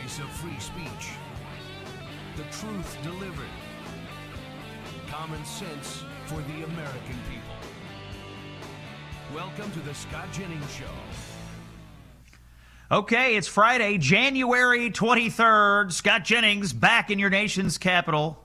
voice of free speech. The truth delivered. Common sense for the American people. Welcome to the Scott Jennings Show. Okay, it's Friday, January 23rd. Scott Jennings back in your nation's capital.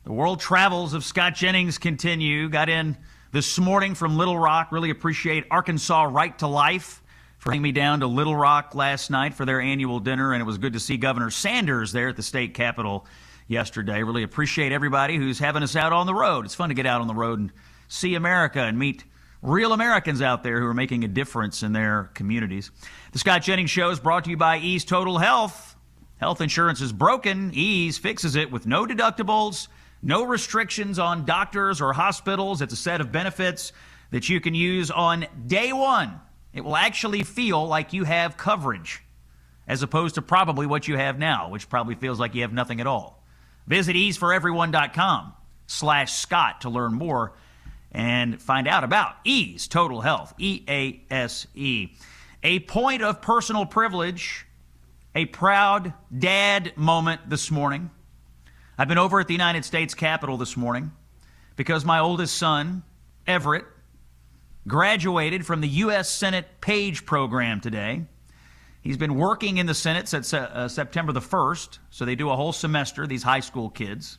The world travels of Scott Jennings continue. Got in this morning from Little Rock. Really appreciate Arkansas Right to Life for bringing me down to Little Rock last night for their annual dinner, and it was good to see Governor Sanders there at the state capitol yesterday. Really appreciate everybody who's having us out on the road. It's fun to get out on the road and see America and meet real Americans out there who are making a difference in their communities. The Scott Jennings Show is brought to you by Ease Total Health. Health insurance is broken. Ease fixes it with no deductibles, no restrictions on doctors or hospitals. It's a set of benefits that you can use on day one. It will actually feel like you have coverage, as opposed to probably what you have now, which probably feels like you have nothing at all. Visit easeforeveryone.com/Scott to learn more and find out about Ease Total Health, EASE. A point of personal privilege, a proud dad moment this morning. I've been over at the United States Capitol this morning because my oldest son, Everett, graduated from the U.S. Senate Page program today. He's been working in the Senate since September the 1st, so they do a whole semester, these high school kids.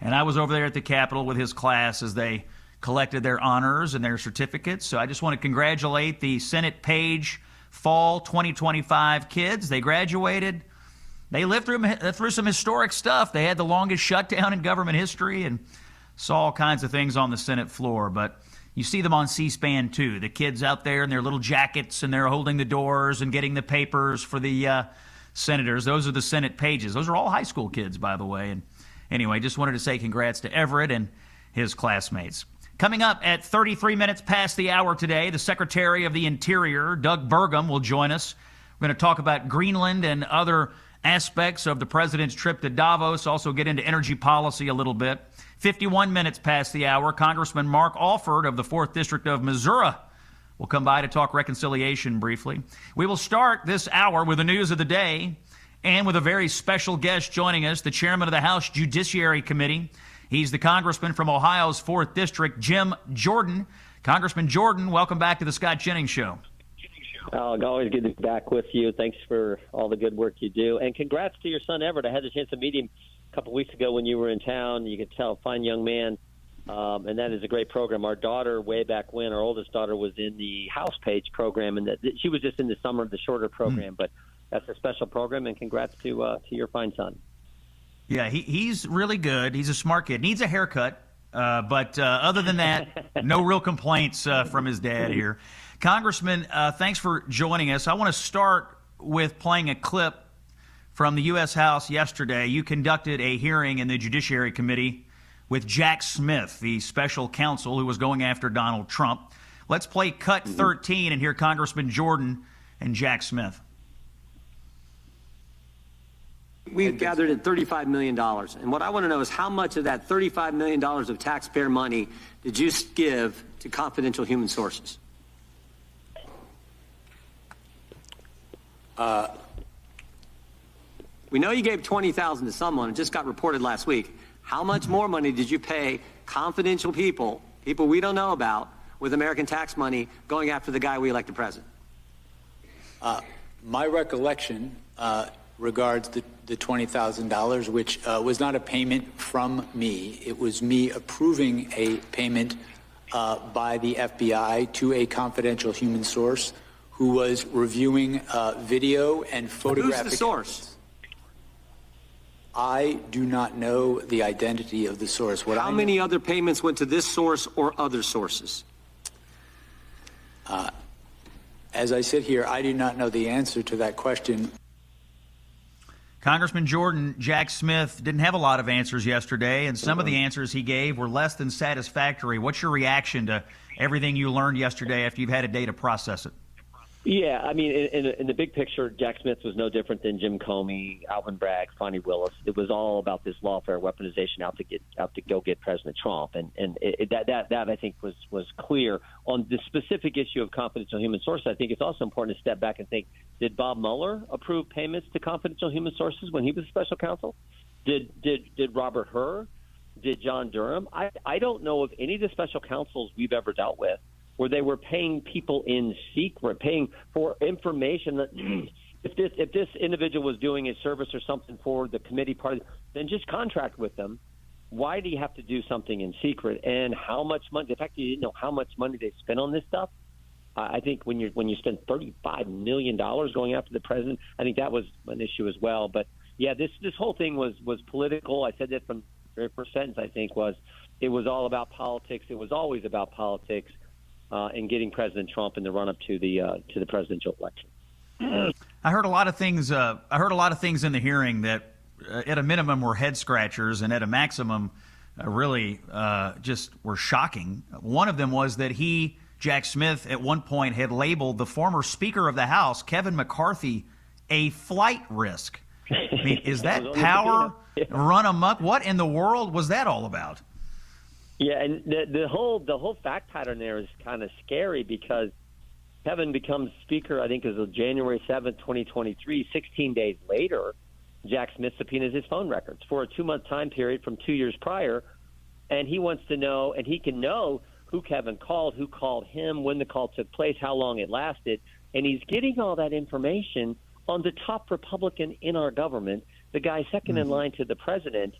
And I was over there at the Capitol with his class as they collected their honors and their certificates. So I just want to congratulate the Senate Page Fall 2025 kids. They graduated. They lived through some historic stuff. They had the longest shutdown in government history and saw all kinds of things on the Senate floor. But you see them on C-SPAN too. The kids out there in their little jackets, and they're holding the doors and getting the papers for the senators. Those are the Senate Pages. Those are all high school kids, by the way. And anyway, just wanted to say congrats to Everett and his classmates. Coming up at 33 minutes past the hour today, the Secretary of the Interior, Doug Burgum, will join us. We're going to talk about Greenland and other aspects of the president's trip to Davos, also get into energy policy a little bit. 51 minutes past the hour, Congressman Mark Alford of the 4th District of Missouri will come by to talk reconciliation briefly. We will start this hour with the news of the day and with a very special guest joining us, the chairman of the House Judiciary Committee. He's the congressman from Ohio's 4th District, Jim Jordan. Congressman Jordan, welcome back to the Scott Jennings Show. Oh, always good to be back with you. Thanks for all the good work you do. And congrats to your son, Everett. I had the chance to meet him a couple of weeks ago when you were in town. You could tell, fine young man. And that is a great program. Our daughter, way back when, our oldest daughter was in the House Page program, and she was just in the summer of the shorter program. But that's a special program, and congrats to your fine son. Yeah, he's really good. He's a smart kid. Needs a haircut. But other than that, no real complaints from his dad here. Congressman, thanks for joining us. I want to start with playing a clip from the U.S. House yesterday. You conducted a hearing in the Judiciary Committee with Jack Smith, the special counsel who was going after Donald Trump. Let's play cut 13 and hear Congressman Jordan and Jack Smith. We've gathered at $35 million. And what I want to know is how much of that $35 million of taxpayer money did you give to confidential human sources? We know you gave $20,000 to someone. It just got reported last week. How much more money did you pay confidential people we don't know about, with American tax money going after the guy we elected president? My recollection regards the $20,000, which was not a payment from me. It was me approving a payment by the FBI to a confidential human source who was reviewing video and photographic. Who's the source? I do not know the identity of the source. How many other payments went to this source or other sources? As I sit here, I do not know the answer to that question. Congressman Jordan, Jack Smith didn't have a lot of answers yesterday, and some of the answers he gave were less than satisfactory. What's your reaction to everything you learned yesterday after you've had a day to process it? Yeah, I mean, in the big picture, Jack Smith was no different than Jim Comey, Alvin Bragg, Fonnie Willis. It was all about this lawfare weaponization out to go get President Trump, and that I think was clear on the specific issue of confidential human sources. I think it's also important to step back and think: did Bob Mueller approve payments to confidential human sources when he was special counsel? Did Robert Hur? Did John Durham? I don't know of any of the special counsels we've ever dealt with where they were paying people in secret, paying for information that if this individual was doing a service or something for the committee party, then just contract with them. Why do you have to do something in secret? And how much money? The fact that you didn't know how much money they spent on this stuff. I think when you spend $35 million going after the president, I think that was an issue as well. But yeah, this whole thing was political. I said that from the very first sentence. I think it was all about politics. It was always about politics. And getting President Trump in the run-up to the presidential election. I heard a lot of things. I heard a lot of things in the hearing that, at a minimum, were head scratchers, and at a maximum, really just were shocking. One of them was that Jack Smith, at one point had labeled the former Speaker of the House, Kevin McCarthy, a flight risk. I mean, is that power run amok? What in the world was that all about? Yeah, and the whole fact pattern there is kind of scary because Kevin becomes Speaker, I think, as of January 7th, 2023. 16 days later, Jack Smith subpoenas his phone records for a 2-month time period from 2 years prior, and he wants to know, and he can know who Kevin called, who called him, when the call took place, how long it lasted, and he's getting all that information on the top Republican in our government, the guy second in line to the president.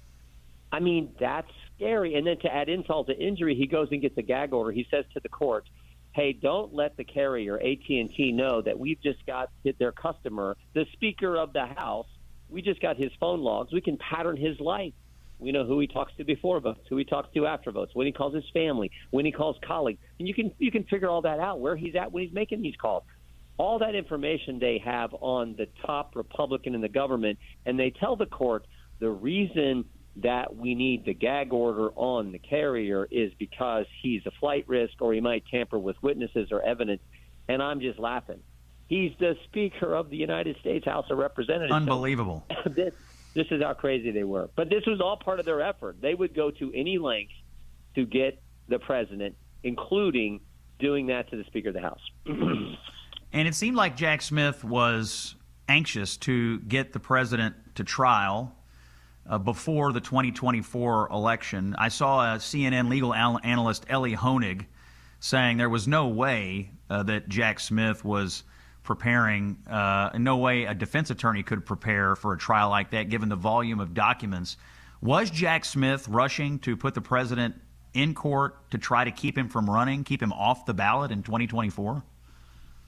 I mean, that's scary. And then to add insult to injury, he goes and gets a gag order. He says to the court, hey, don't let the carrier, AT&T, know that we've just got their customer, the Speaker of the House. We just got his phone logs. We can pattern his life. We know who he talks to before votes, who he talks to after votes, when he calls his family, when he calls colleagues. And you can figure all that out, where he's at when he's making these calls. All that information they have on the top Republican in the government, and they tell the court the reason that we need the gag order on the carrier is because he's a flight risk or he might tamper with witnesses or evidence. And I'm just laughing. He's the Speaker of the United States House of Representatives. Unbelievable. So this is how crazy they were. But this was all part of their effort. They would go to any length to get the president, including doing that to the Speaker of the House. And it seemed like Jack Smith was anxious to get the president to trial before the 2024 election. I saw a CNN legal analyst, Ellie Honig, saying there was no way that Jack Smith was preparing, no way a defense attorney could prepare for a trial like that, given the volume of documents. Was Jack Smith rushing to put the president in court to try to keep him from running, keep him off the ballot in 2024?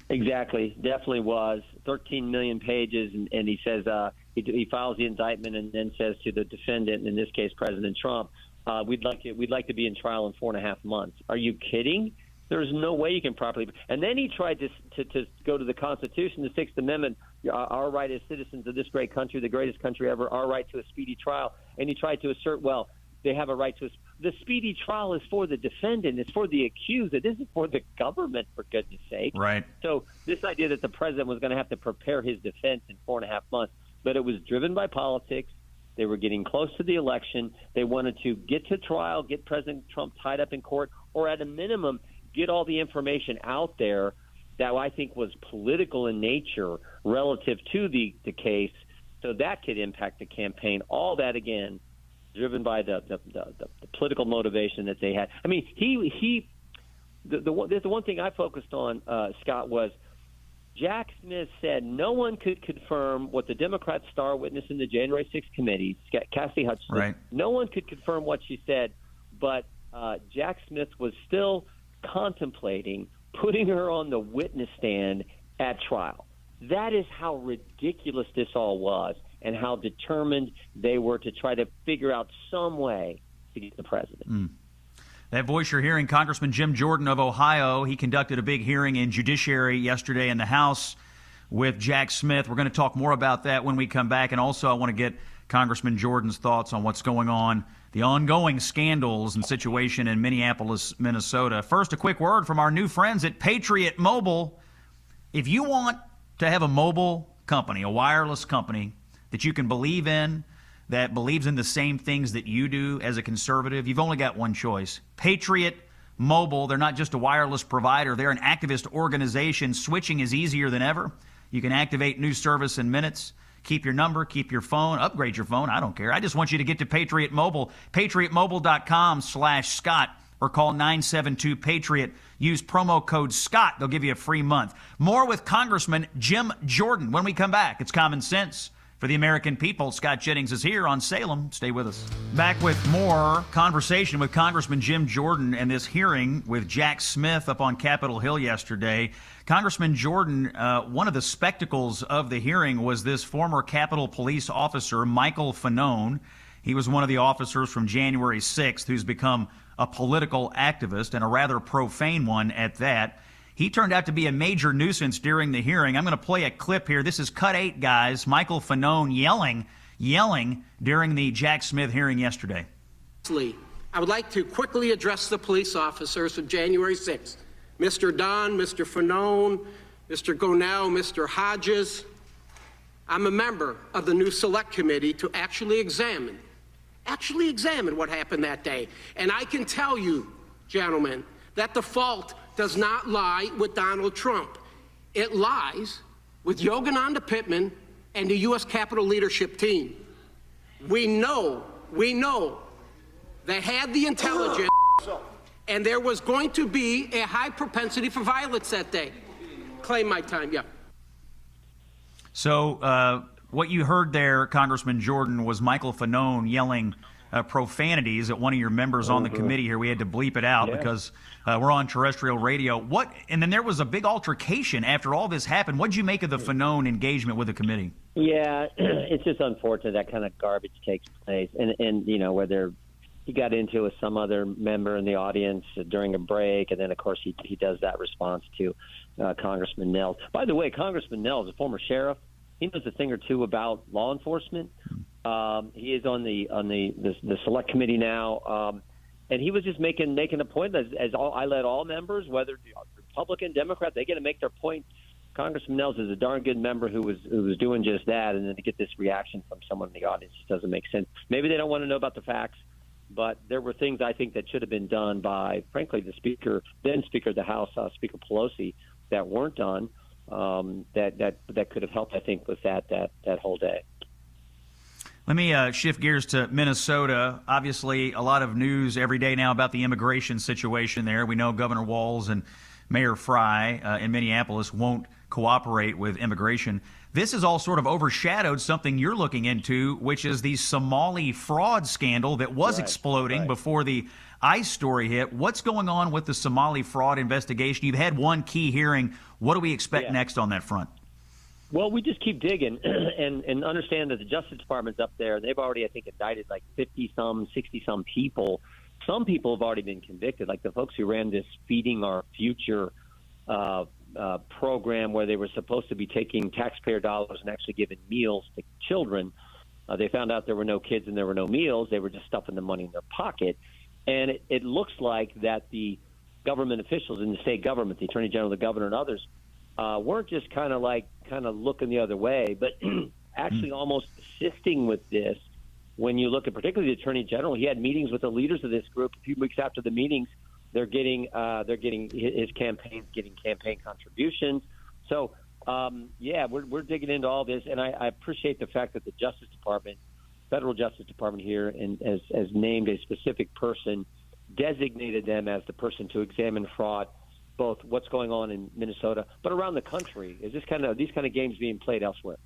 Definitely was. 13 million pages, and he says he files the indictment and then says to the defendant, in this case President Trump, we'd like to be in trial in 4.5 months. Are you kidding? There's no way you can properly. And then he tried to go to the Constitution, the Sixth Amendment, our right as citizens of this great country, the greatest country ever, our right to a speedy trial, and he tried to assert, well, they have a right to the speedy trial is for the defendant. It's for the accused. It isn't for the government, for goodness sake. Right. So this idea that the president was going to have to prepare his defense in 4.5 months, but it was driven by politics. They were getting close to the election. They wanted to get to trial, get President Trump tied up in court, or at a minimum, get all the information out there that I think was political in nature relative to the case, so that could impact the campaign. All that, again, driven by the political motivation that they had. I mean, the one thing I focused on, Scott, was Jack Smith said no one could confirm what the Democrat star witness in the January 6th committee, Cassie Hutchinson, right. No one could confirm what she said, but Jack Smith was still contemplating putting her on the witness stand at trial. That is how ridiculous this all was, and how determined they were to try to figure out some way to get the president. That voice you're hearing, Congressman Jim Jordan of Ohio, he conducted a big hearing in Judiciary yesterday in the House with Jack Smith. We're going to talk more about that when we come back, and also I want to get Congressman Jordan's thoughts on what's going on, the ongoing scandals and situation in Minneapolis, Minnesota. First, a quick word from our new friends at Patriot Mobile. If you want to have a mobile company, a wireless company that you can believe in, that believes in the same things that you do as a conservative, you've only got one choice. Patriot Mobile. They're not just a wireless provider. They're an activist organization. Switching is easier than ever. You can activate new service in minutes. Keep your number, keep your phone, upgrade your phone. I don't care. I just want you to get to Patriot Mobile. PatriotMobile.com/Scott or call 972-PATRIOT. Use promo code Scott. They'll give you a free month. More with Congressman Jim Jordan when we come back. It's Common Sense for the American people. Scott Jennings is here on Salem. Stay with us. Back with more conversation with Congressman Jim Jordan and this hearing with Jack Smith up on Capitol Hill yesterday. Congressman Jordan, one of the spectacles of the hearing was this former Capitol Police officer, Michael Fanone. He was one of the officers from January 6th who's become a political activist, and a rather profane one at that. He turned out to be a major nuisance during the hearing. I'm going to play a clip here. This is Cut 8, guys. Michael Fanone yelling during the Jack Smith hearing yesterday. I would like to quickly address the police officers of January 6th. Mr. Dunn, Mr. Fanone, Mr. Gonell, Mr. Hodges. I'm a member of the new select committee to actually examine what happened that day. And I can tell you, gentlemen, that the fault does not lie with Donald Trump. It lies with Yogananda Pittman and the U.S. Capitol leadership team. We know they had the intelligence and there was going to be a high propensity for violence that day. Claim my time, yeah. So what you heard there, Congressman Jordan, was Michael Fanone yelling profanities at one of your members on the committee here. We had to bleep it out because we're on terrestrial radio. And then there was a big altercation after all this happened. What did you make of the Fanone engagement with the committee? Yeah, it's just unfortunate that kind of garbage takes place. And you know, whether he got into it with some other member in the audience during a break, and then, of course, he does that response to Congressman Nels. By the way, Congressman Nels, a former sheriff, he knows a thing or two about law enforcement. He is on the select committee now, and he was just making a point as I let all members, whether Republican, Democrat, they get to make their point. Congressman Nels is a darn good member who was doing just that, and then to get this reaction from someone in the audience just doesn't make sense. Maybe they don't want to know about the facts, but there were things I think that should have been done by, frankly, the then Speaker of the House, Speaker Pelosi, that weren't done. That could have helped, I think, with that whole day. Let me shift gears to Minnesota. Obviously, a lot of news every day now about the immigration situation there. We know Governor Walz and Mayor Fry in Minneapolis won't cooperate with immigration. This has all sort of overshadowed something you're looking into, which is the Somali fraud scandal that was exploding before the ICE story hit. What's going on with the Somali fraud investigation? You've had one key hearing. What do we expect next on that front? Well, we just keep digging and understand that the Justice Department's up there. They've already, I think, indicted like 50-some, 60-some people. Some people have already been convicted, like the folks who ran this Feeding Our Future program where they were supposed to be taking taxpayer dollars and actually giving meals to children. They found out there were no kids and there were no meals. They were just stuffing the money in their pocket. And it looks like that the government officials in the state government, the Attorney General, the governor, and others, weren't just kind of looking the other way, but actually almost assisting with this. When you look at particularly the Attorney General, he had meetings with the leaders of this group. A few weeks after the meetings, they're getting his campaign, getting campaign contributions. So we're digging into all this, and I appreciate the fact that the Justice Department, federal Justice Department here, and has named a specific person, designated them as the person to examine fraud, both what's going on in Minnesota, but around the country. Is these kind of games being played elsewhere?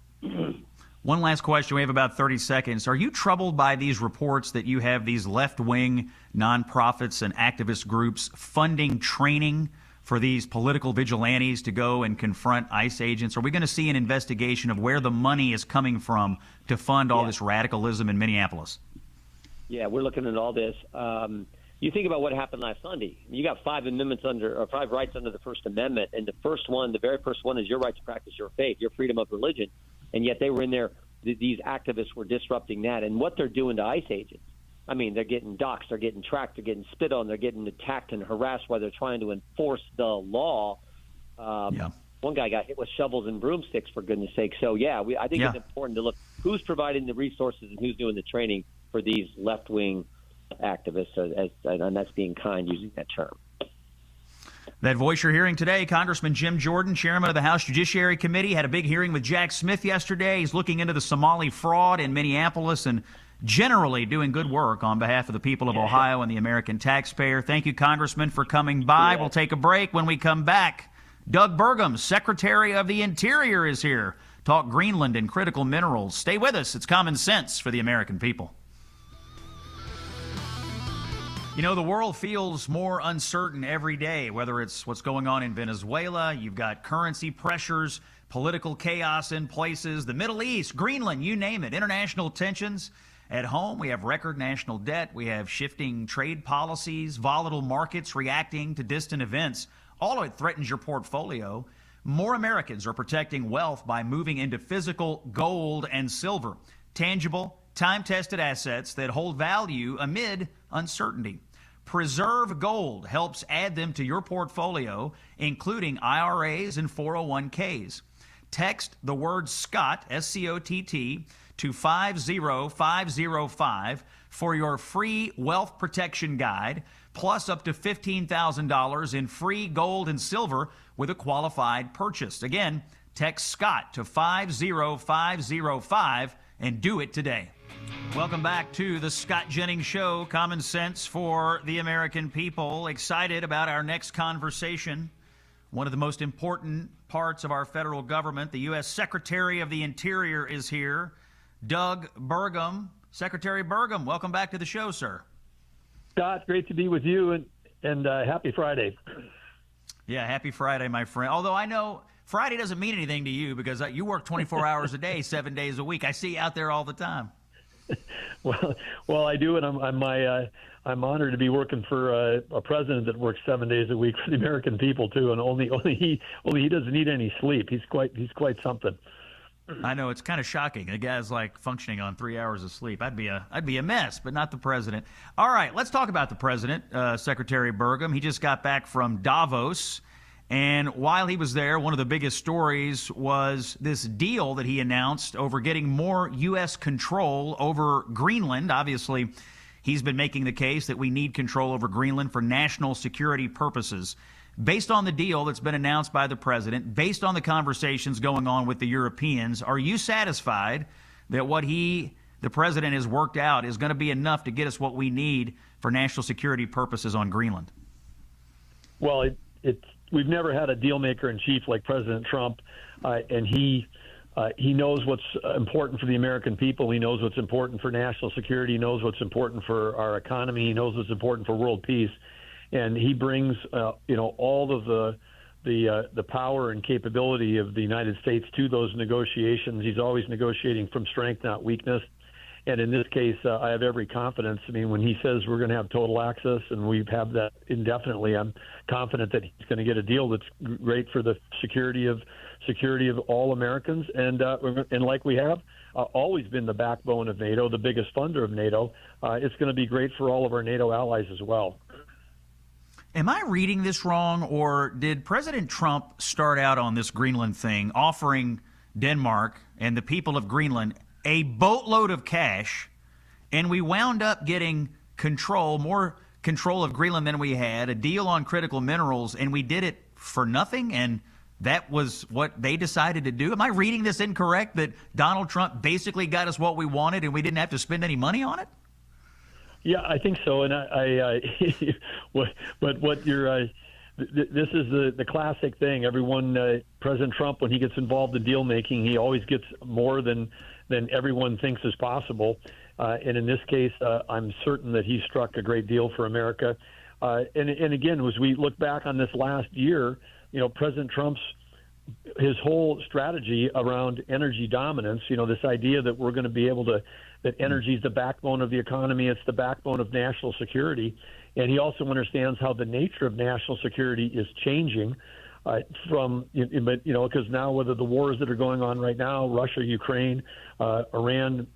One last question. We have about 30 seconds. Are you troubled by these reports that you have these left-wing nonprofits and activist groups funding training for these political vigilantes to go and confront ICE agents? Are we going to see an investigation of where the money is coming from to fund all this radicalism in Minneapolis? Yeah, we're looking at all this. You think about what happened last Sunday. You got 5 rights under the First Amendment, and the very first one is your right to practice your faith, your freedom of religion. And yet they were in there. These activists were disrupting that. And what they're doing to ICE agents, I mean, they're getting doxxed, they're getting tracked, they're getting spit on, they're getting attacked and harassed while they're trying to enforce the law. one guy got hit with shovels and broomsticks, for goodness sake. So, yeah, I think it's important to look who's providing the resources and who's doing the training for these left-wing activists, and that's being kind using that term. That voice you're hearing today, Congressman Jim Jordan, chairman of the House Judiciary Committee, had a big hearing with Jack Smith yesterday. He's looking into the Somali fraud in Minneapolis and generally doing good work on behalf of the people of Ohio and the American taxpayer. Thank you, Congressman, for coming by. We'll take a break. When we come back, Doug Burgum, Secretary of the Interior, is here. Talk Greenland and critical minerals. Stay with us. It's common sense for the American people. You know, the world feels more uncertain every day, whether it's what's going on in Venezuela, you've got currency pressures, political chaos in places, the Middle East, Greenland, you name it, international tensions. At home, we have record national debt, we have shifting trade policies, volatile markets reacting to distant events. All of it threatens your portfolio. More Americans are protecting wealth by moving into physical gold and silver, tangible, time-tested assets that hold value amid uncertainty. Preserve Gold helps add them to your portfolio, including IRAs and 401ks. Text the word SCOTT, S-C-O-T-T, to 50505 for your free wealth protection guide, plus up to $15,000 in free gold and silver with a qualified purchase. Again, text SCOTT to 50505 and do it today. Welcome back to the Scott Jennings Show, Common Sense for the American people. Excited about our next conversation. One of the most important parts of our federal government, the U.S. Secretary of the Interior, is here. Doug Burgum. Secretary Burgum, welcome back to the show, sir. Scott, great to be with you, and happy Friday. Yeah, happy Friday, my friend. Although I know Friday doesn't mean anything to you because you work 24 hours a day, 7 days a week. I see you out there all the time. Well, I do, and I'm honored to be working for a president that works 7 days a week for the American people too, and only he doesn't need any sleep. He's quite something. I know, it's kind of shocking. A guy's like functioning on 3 hours of sleep. I'd be a mess, but not the president. All right, let's talk about the president, Secretary Burgum. He just got back from Davos. And while he was there, one of the biggest stories was this deal that he announced over getting more U.S. control over Greenland. Obviously, he's been making the case that we need control over Greenland for national security purposes. Based on the deal that's been announced by the president, based on the conversations going on with the Europeans, are you satisfied that what the president has worked out is going to be enough to get us what we need for national security purposes on Greenland? Well, we've never had a deal maker in chief like President Trump, and he knows what's important for the American people. He knows what's important for national security. He knows what's important for our economy. He knows what's important for world peace, and he brings all of the power and capability of the United States to those negotiations. He's always negotiating from strength, not weakness. And in this case, I have every confidence. I mean, when he says we're going to have total access and we've had that indefinitely, I'm confident that he's going to get a deal that's great for the security of all Americans. And like we have always been the backbone of NATO, the biggest funder of NATO, it's going to be great for all of our NATO allies as well. Am I reading this wrong, or did President Trump start out on this Greenland thing offering Denmark and the people of Greenland a boatload of cash, and we wound up getting more control of Greenland than we had, a deal on critical minerals, and we did it for nothing, and that was what they decided to do? Am I reading this incorrect, that Donald Trump basically got us what we wanted and we didn't have to spend any money on it? Yeah, I think so. And what you're this is the classic thing. Everyone, President Trump, when he gets involved in deal making, he always gets more than everyone thinks is possible. And in this case, I'm certain that he struck a great deal for America. And again, as we look back on this last year, President Trump's his whole strategy around energy dominance, this idea that we're going to be able to, that energy is the backbone of the economy, it's the backbone of national security. And he also understands how the nature of national security is changing because now whether the wars that are going on right now, Russia, Ukraine, Iran,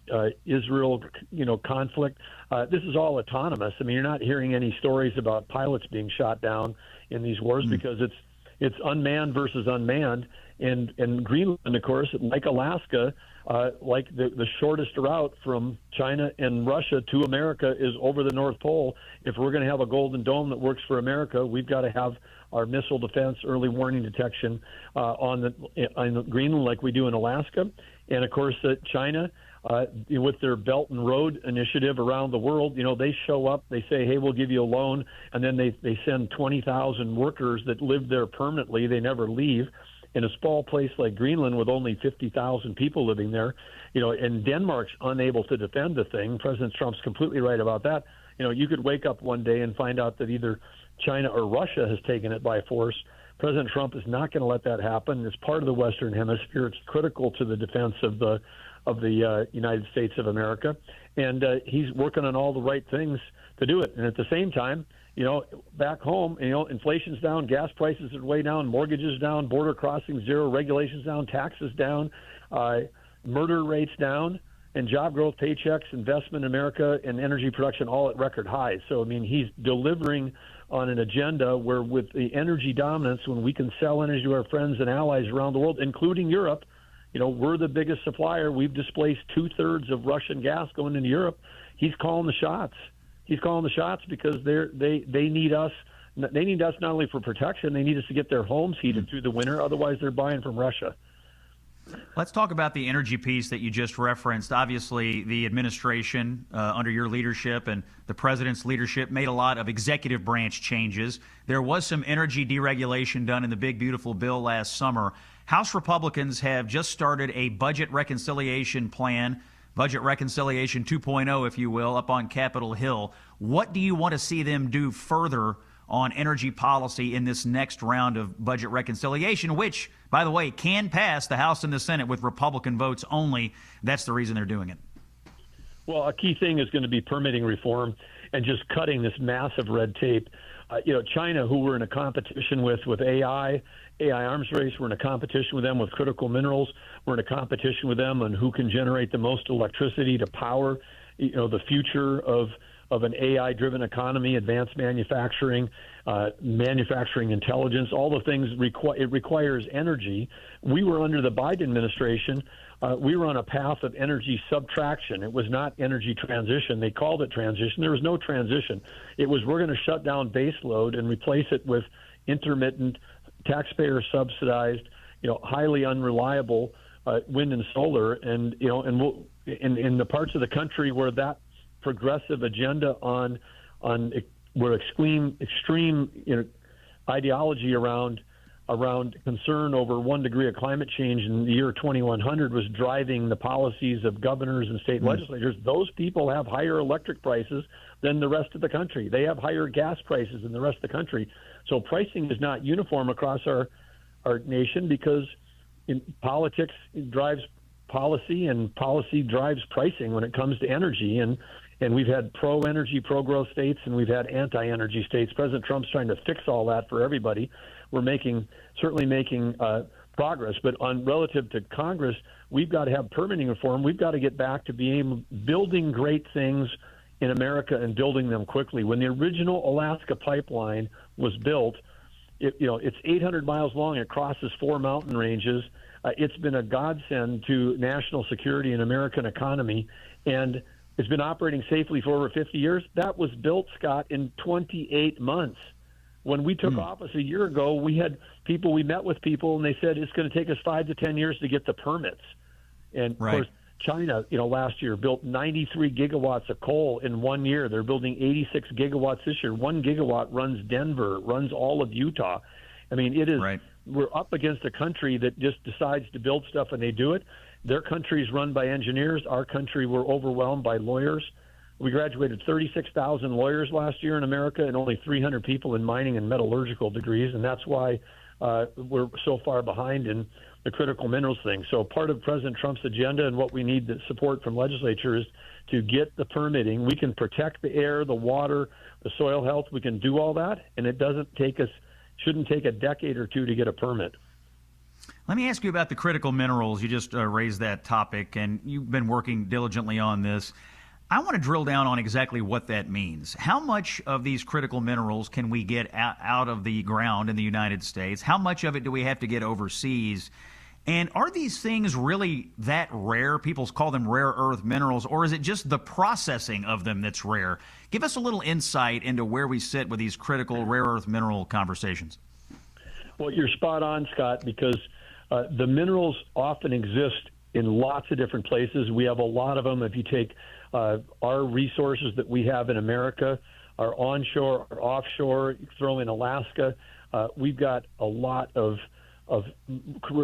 Israel, conflict, this is all autonomous. I mean, you're not hearing any stories about pilots being shot down in these wars because It's unmanned versus unmanned. And Greenland, of course, like Alaska, like the shortest route from China and Russia to America is over the North Pole. If we're going to have a Golden Dome that works for America, we've got to have our missile defense, early warning detection on Greenland like we do in Alaska. And, of course, China, with their Belt and Road initiative around the world, they show up, they say, hey, we'll give you a loan, and then they send 20,000 workers that live there permanently. They never leave. In a small place like Greenland with only 50,000 people living there, and Denmark's unable to defend the thing. President Trump's completely right about that. You could wake up one day and find out that either China or Russia has taken it by force. President Trump is not going to let that happen. It's part of the Western Hemisphere. It's critical to the defense of the United States of America, and he's working on all the right things to do it. And at the same time, back home, inflation's down, gas prices are way down, mortgages down, border crossings zero, regulations down, taxes down, murder rates down, and job growth, paychecks, investment in America, and energy production all at record highs. So, he's delivering on an agenda where with the energy dominance, when we can sell energy to our friends and allies around the world, including Europe, we're the biggest supplier. We've displaced 2/3 of Russian gas going into Europe. He's calling the shots. He's calling the shots because they need us. They need us not only for protection, they need us to get their homes heated through the winter. Otherwise, they're buying from Russia. Let's talk about the energy piece that you just referenced. Obviously, the administration under your leadership and the president's leadership made a lot of executive branch changes. There was some energy deregulation done in the big, beautiful bill last summer. House Republicans have just started a budget reconciliation plan, Budget Reconciliation 2.0, if you will, up on Capitol Hill. What do you want to see them do further on energy policy in this next round of budget reconciliation, which, by the way, can pass the House and the Senate with Republican votes only? That's the reason they're doing it. Well, a key thing is going to be permitting reform and just cutting this massive red tape. China, who we're in a competition with AI arms race, we're in a competition with them with critical minerals. We're in a competition with them on who can generate the most electricity to power, the future of an AI-driven economy, advanced manufacturing, manufacturing intelligence, all the things it requires energy. We were under the Biden administration. We were on a path of energy subtraction. It was not energy transition. They called it transition. There was no transition. It was we're going to shut down base load and replace it with intermittent, taxpayer-subsidized, highly unreliable wind and solar. And we'll, in the parts of the country where that progressive agenda on where extreme ideology around concern over 1 degree of climate change in the year 2100 was driving the policies of governors and state legislators. Those people have higher electric prices than the rest of the country. They have higher gas prices than the rest of the country. So pricing is not uniform across our nation because politics drives policy and policy drives pricing when it comes to energy. And we've had pro-energy, pro-growth states, and we've had anti-energy states. President Trump's trying to fix all that for everybody. We're certainly making progress, but relative to Congress, we've got to have permitting reform. We've got to get back to building great things in America and building them quickly. When the original Alaska pipeline was built, it's 800 miles long. It crosses 4 mountain ranges. It's been a godsend to national security and American economy, and it's been operating safely for over 50 years. That was built, Scott, in 28 months. When we took office a year ago, we met with people, and they said it's going to take us 5 to 10 years to get the permits. And, of course, China, last year built 93 gigawatts of coal in 1 year. They're building 86 gigawatts this year. 1 gigawatt runs Denver, runs all of Utah. I mean, it is we're up against a country that just decides to build stuff, and they do it. Their country is run by engineers. Our country, we're overwhelmed by lawyers. We graduated 36,000 lawyers last year in America and only 300 people in mining and metallurgical degrees, and that's why we're so far behind in the critical minerals thing. So part of President Trump's agenda and what we need the support from legislature is to get the permitting. We can protect the air, the water, the soil health. We can do all that, and it shouldn't take a decade or two to get a permit. Let me ask you about the critical minerals. You just raised that topic, and you've been working diligently on this. I want to drill down on exactly what that means. How much of these critical minerals can we get out of the ground in the United States? How much of it do we have to get overseas? And are these things really that rare? People call them rare earth minerals, or is it just the processing of them that's rare? Give us a little insight into where we sit with these critical rare earth mineral conversations. Well, you're spot on, Scott, because the minerals often exist in lots of different places. We have a lot of them. If you take our resources that we have in America, our onshore, our offshore, throw in Alaska, we've got a lot of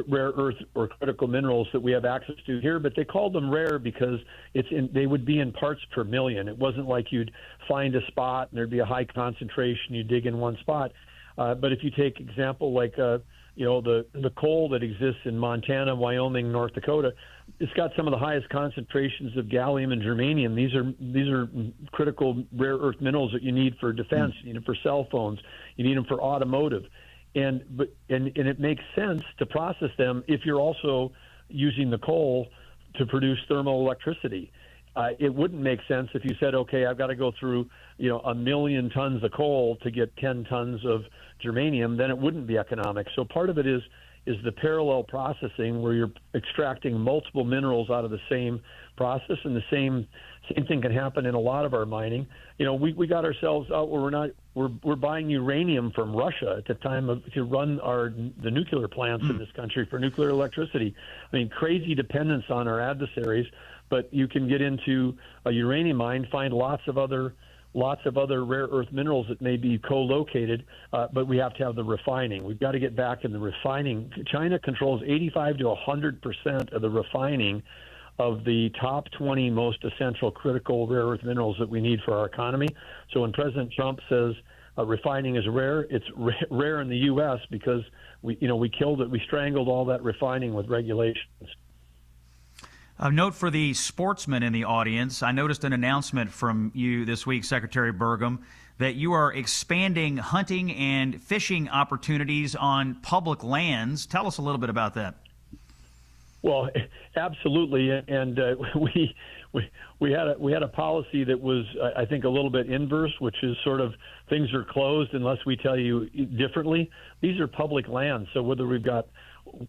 rare earth or critical minerals that we have access to here, but they called them rare because they would be in parts per million. It wasn't like you'd find a spot and there'd be a high concentration, you dig in one spot. But if you take example like the coal that exists in Montana, Wyoming, North Dakota, it's got some of the highest concentrations of gallium and germanium. These are critical rare earth minerals that you need for defense, you need them for cell phones, you need them for automotive. And it makes sense to process them if you're also using the coal to produce thermal electricity. It wouldn't make sense if you said, okay, I've got to go through 1 million tons of coal to get 10 tons of germanium. Then it wouldn't be economic. So part of it is the parallel processing where you're extracting multiple minerals out of the same process, and the same thing can happen in a lot of our mining. We got ourselves out where we're buying uranium from Russia at the time to run the nuclear plants in this country for nuclear electricity. I mean, crazy dependence on our adversaries, but you can get into a uranium mine, find lots of other rare earth minerals that may be co-located, but we have to have the refining. We've got to get back in the refining. China controls 85 to 100% of the refining of the top 20 most essential critical rare earth minerals that we need for our economy. So when President Trump says refining is rare, it's rare in the U.S. because we killed it. We strangled all that refining with regulations. A note for the sportsmen in the audience. I noticed an announcement from you this week, Secretary Burgum, that you are expanding hunting and fishing opportunities on public lands. Tell us a little bit about that. Well, absolutely, and we had a policy that was, I think, a little bit inverse, which is sort of things are closed unless we tell you differently. These are public lands, so whether we've got,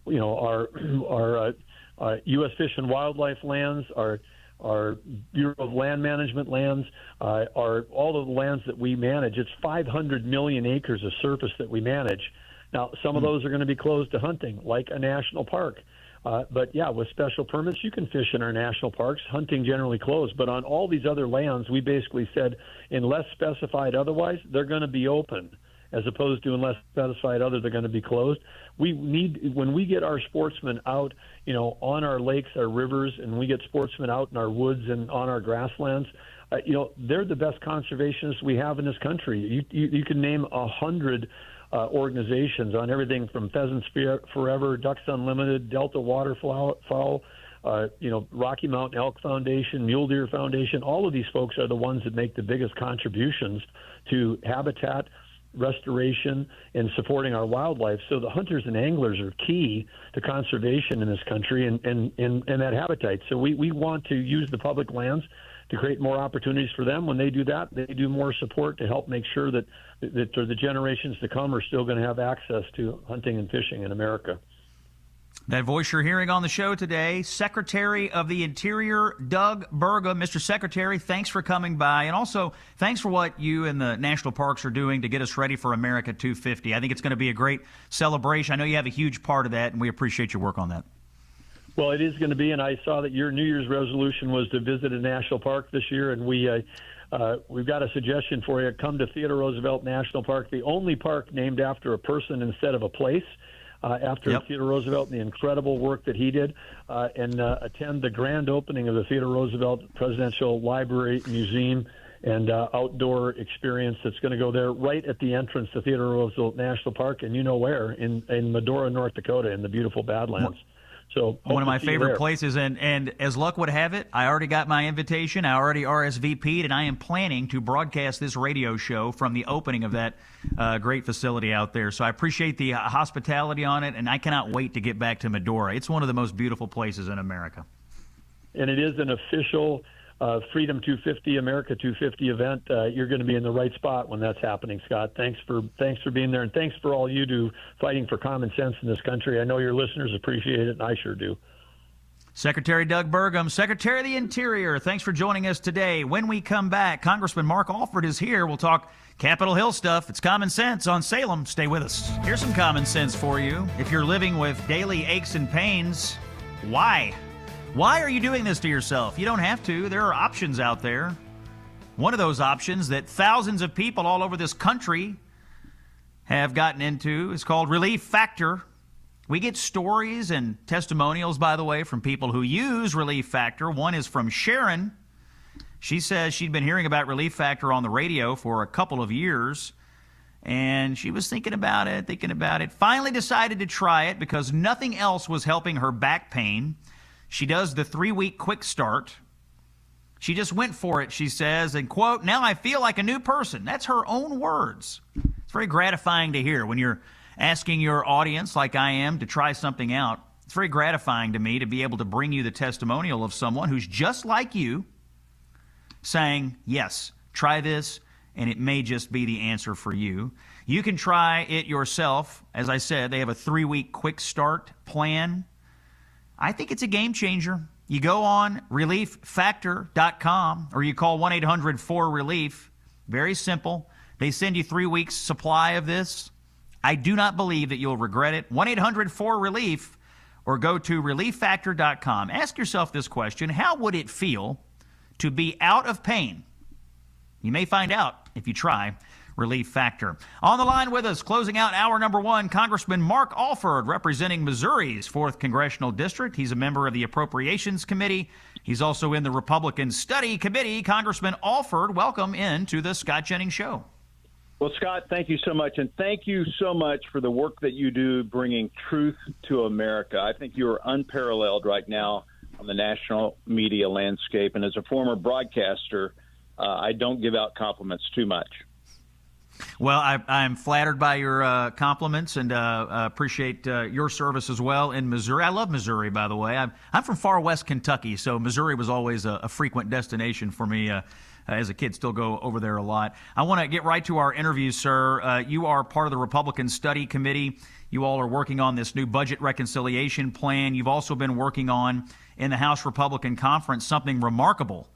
our U.S. Fish and Wildlife lands, our Bureau of Land Management lands, are all of the lands that we manage. It's 500 million acres of surface that we manage. Now, some of those are going to be closed to hunting, like a national park. But yeah, with special permits, you can fish in our national parks. Hunting generally closed. But on all these other lands, we basically said, unless specified otherwise, they're going to be open, as opposed to unless specified other, they're going to be closed. When we get our sportsmen out, on our lakes, our rivers, and we get sportsmen out in our woods and on our grasslands, they're the best conservationists we have in this country. You can name 100 organizations on everything from Pheasants Forever, Ducks Unlimited, Delta Waterfowl, Rocky Mountain Elk Foundation, Mule Deer Foundation. All of these folks are the ones that make the biggest contributions to habitat restoration and supporting our wildlife. So the hunters and anglers are key to conservation in this country and that habitat. So we want to use the public lands to create more opportunities for them. When they do that, they do more support to help make sure that the generations to come are still going to have access to hunting and fishing in America. That voice you're hearing on the show today, Secretary of the Interior, Doug Burgum. Mr. Secretary, thanks for coming by. And also, thanks for what you and the national parks are doing to get us ready for America 250. I think it's going to be a great celebration. I know you have a huge part of that, and we appreciate your work on that. Well, it is going to be, and I saw that your New Year's resolution was to visit a national park this year, and we've got a suggestion for you. Come to Theodore Roosevelt National Park, the only park named after a person instead of a place, after Theodore Roosevelt and the incredible work that he did, and attend the grand opening of the Theodore Roosevelt Presidential Library Museum and outdoor experience that's going to go there right at the entrance to Theodore Roosevelt National Park, and you know where, in Medora, North Dakota, in the beautiful Badlands. So one of my favorite places, and as luck would have it, I already got my invitation. I already RSVP'd, and I am planning to broadcast this radio show from the opening of that great facility out there. So I appreciate the hospitality on it, and I cannot wait to get back to Medora. It's one of the most beautiful places in America. And it is an official Freedom 250, America 250 event, you're going to be in the right spot when that's happening, Scott. Thanks for being there, and thanks for all you do fighting for common sense in this country. I know your listeners appreciate it, and I sure do. Secretary Doug Burgum, Secretary of the Interior, thanks for joining us today. When we come back, Congressman Mark Alford is here. We'll talk Capitol Hill stuff. It's Common Sense on Salem. Stay with us. Here's some common sense for you. If you're living with daily aches and pains, why? Why are you doing this to yourself? You don't have to. There are options out there. One of those options that thousands of people all over this country have gotten into is called Relief Factor. We get stories and testimonials, by the way, from people who use Relief Factor. One is from Sharon. She says she'd been hearing about Relief Factor on the radio for a couple of years, and she was thinking about it, finally decided to try it because nothing else was helping her back pain. She does the 3-week quick start. She just went for it, she says, and, quote, now I feel like a new person. That's her own words. It's very gratifying to hear when you're asking your audience, like I am, to try something out. It's very gratifying to me to be able to bring you the testimonial of someone who's just like you, saying, yes, try this, and it may just be the answer for you. You can try it yourself. As I said, they have a 3-week quick start plan. I think it's a game changer. You go on relieffactor.com or you call 1-800-4RELIEF. Very simple. They send you 3 weeks supply of this. I do not believe that you'll regret it. 1-800-4RELIEF or go to relieffactor.com. Ask yourself this question: how would it feel to be out of pain? You may find out if you try Relief Factor. On the line with us, closing out hour number 1, Congressman Mark Alford, representing Missouri's 4th Congressional District. He's a member of the Appropriations Committee. He's also in the Republican Study Committee. Congressman Alford, welcome into the Scott Jennings Show. Well, Scott, thank you so much, and thank you so much for the work that you do bringing truth to America. I think you are unparalleled right now on the national media landscape, and as a former broadcaster, I don't give out compliments too much. Well, I'm flattered by your compliments and appreciate your service as well in Missouri. I love Missouri, by the way. I'm from far west Kentucky, so Missouri was always a frequent destination for me as a kid. Still go over there a lot. I want to get right to our interview, sir. You are part of the Republican Study Committee. You all are working on this new budget reconciliation plan. You've also been working on, in the House Republican Conference, something remarkable.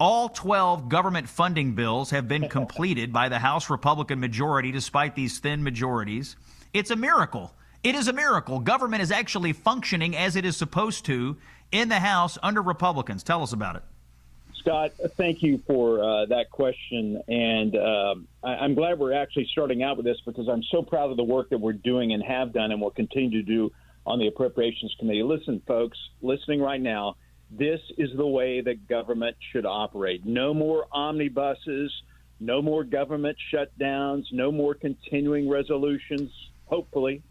All 12 government funding bills have been completed by the House Republican majority despite these thin majorities. It's a miracle. It is a miracle. Government is actually functioning as it is supposed to in the House under Republicans. Tell us about it. Scott, thank you for that question. And I'm glad we're actually starting out with this because I'm so proud of the work that we're doing and have done and will continue to do on the Appropriations Committee. Listen, folks, listening right now, this is the way that government should operate. No more omnibuses, no more government shutdowns, no more continuing resolutions, hopefully.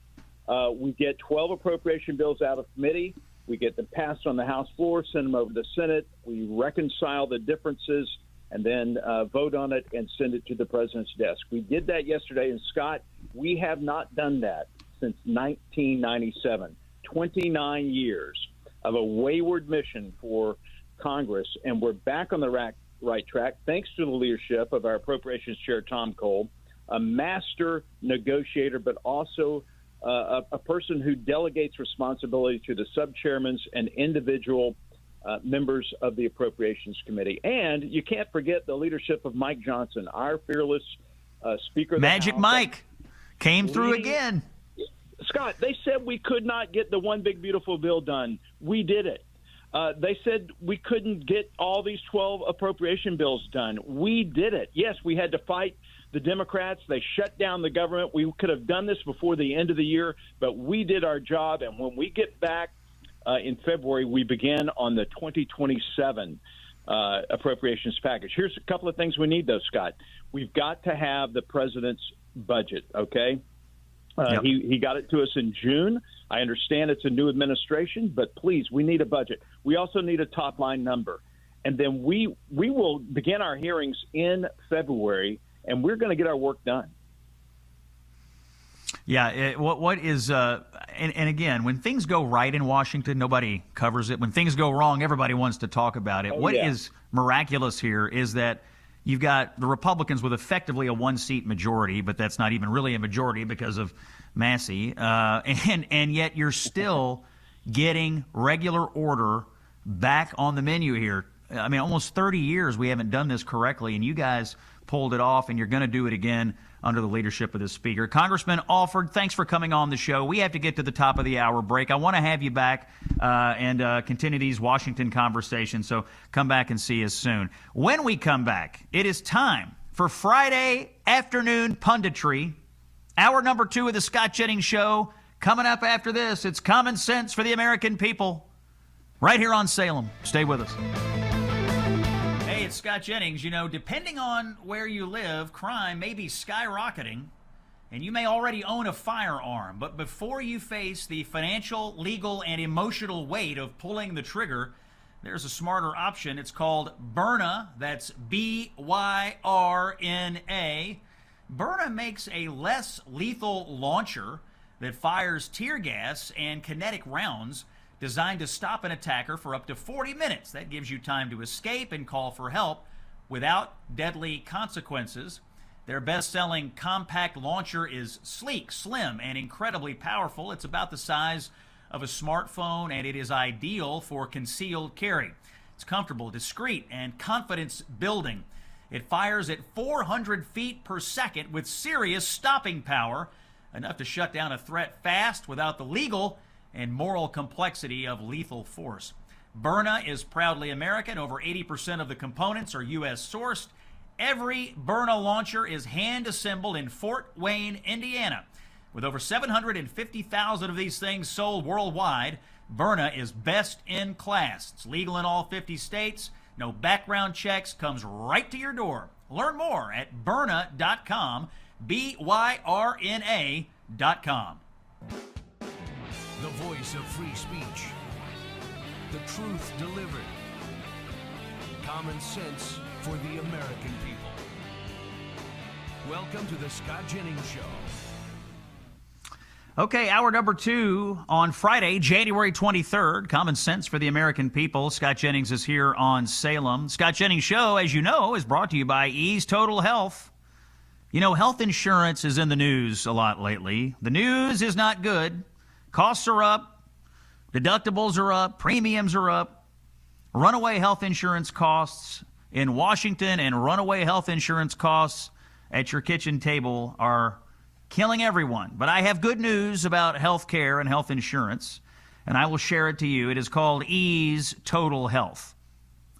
We get 12 appropriation bills out of committee. We get them passed on the House floor, send them over to the Senate. We reconcile the differences and then vote on it and send it to the president's desk. We did that yesterday. And, Scott, we have not done that since 1997, 29 years of a wayward mission for Congress, and we're back on the right track thanks to the leadership of our Appropriations Chair, Tom Cole, a master negotiator, but also a person who delegates responsibility to the sub-chairmen and individual members of the Appropriations Committee. And you can't forget the leadership of Mike Johnson, our fearless Speaker of the House. Magic Mike came through again. Scott, they said we could not get the one big beautiful bill done. We did it. They said we couldn't get all these 12 appropriation bills done. We did it. Yes, we had to fight the Democrats. They shut down the government. We could have done this before the end of the year, but we did our job. And when we get back in February, we begin on the 2027 appropriations package. Here's a couple of things we need, though, Scott. We've got to have the president's budget, okay? Yep. He got it to us in June. I understand it's a new administration, but please, we need a budget. We also need a top-line number. And then we will begin our hearings in February, and we're going to get our work done. Yeah, what is and again, when things go right in Washington, nobody covers it. When things go wrong, everybody wants to talk about it. What is miraculous here is that you've got the Republicans with effectively a one-seat majority, but that's not even really a majority because of Massey, and yet you're still getting regular order back on the menu here. I mean, almost 30 years we haven't done this correctly, and you guys pulled it off, and you're going to do it again under the leadership of this speaker. Congressman Alford, thanks for coming on the show. We have to get to the top of the hour break. I want to have you back and continue these Washington conversations, so come back and see us soon. When we come back, it is time for Friday afternoon punditry. Hour number 2 of the Scott Jennings Show. Coming up after this, it's Common Sense for the American People, right here on Salem. Stay with us. Hey, it's Scott Jennings. You know, depending on where you live, crime may be skyrocketing, and you may already own a firearm. But before you face the financial, legal, and emotional weight of pulling the trigger, there's a smarter option. It's called Byrna. That's Byrna. Byrna makes a less lethal launcher that fires tear gas and kinetic rounds designed to stop an attacker for up to 40 minutes. That gives you time to escape and call for help without deadly consequences. Their best-selling compact launcher is sleek, slim, and incredibly powerful. It's about the size of a smartphone, and it is ideal for concealed carry. It's comfortable, discreet, and confidence-building. It fires at 400 feet per second with serious stopping power, enough to shut down a threat fast without the legal and moral complexity of lethal force. Byrna is proudly American. Over 80% of the components are U.S. sourced. Every Byrna launcher is hand-assembled in Fort Wayne, Indiana. With over 750,000 of these things sold worldwide, Byrna is best in class. It's legal in all 50 states. No background checks, comes right to your door. Learn more at Byrna.com, Byrna.com. The voice of free speech. The truth delivered. Common sense for the American people. Welcome to the Scott Jennings Show. Okay, hour number 2 on Friday, January 23rd. Common Sense for the American People. Scott Jennings is here on Salem. Scott Jennings Show, as you know, is brought to you by Ease Total Health. You know, health insurance is in the news a lot lately. The news is not good. Costs are up. Deductibles are up. Premiums are up. Runaway health insurance costs in Washington and runaway health insurance costs at your kitchen table are killing everyone. But I have good news about health care and health insurance, and I will share it to you. It is called Ease Total Health.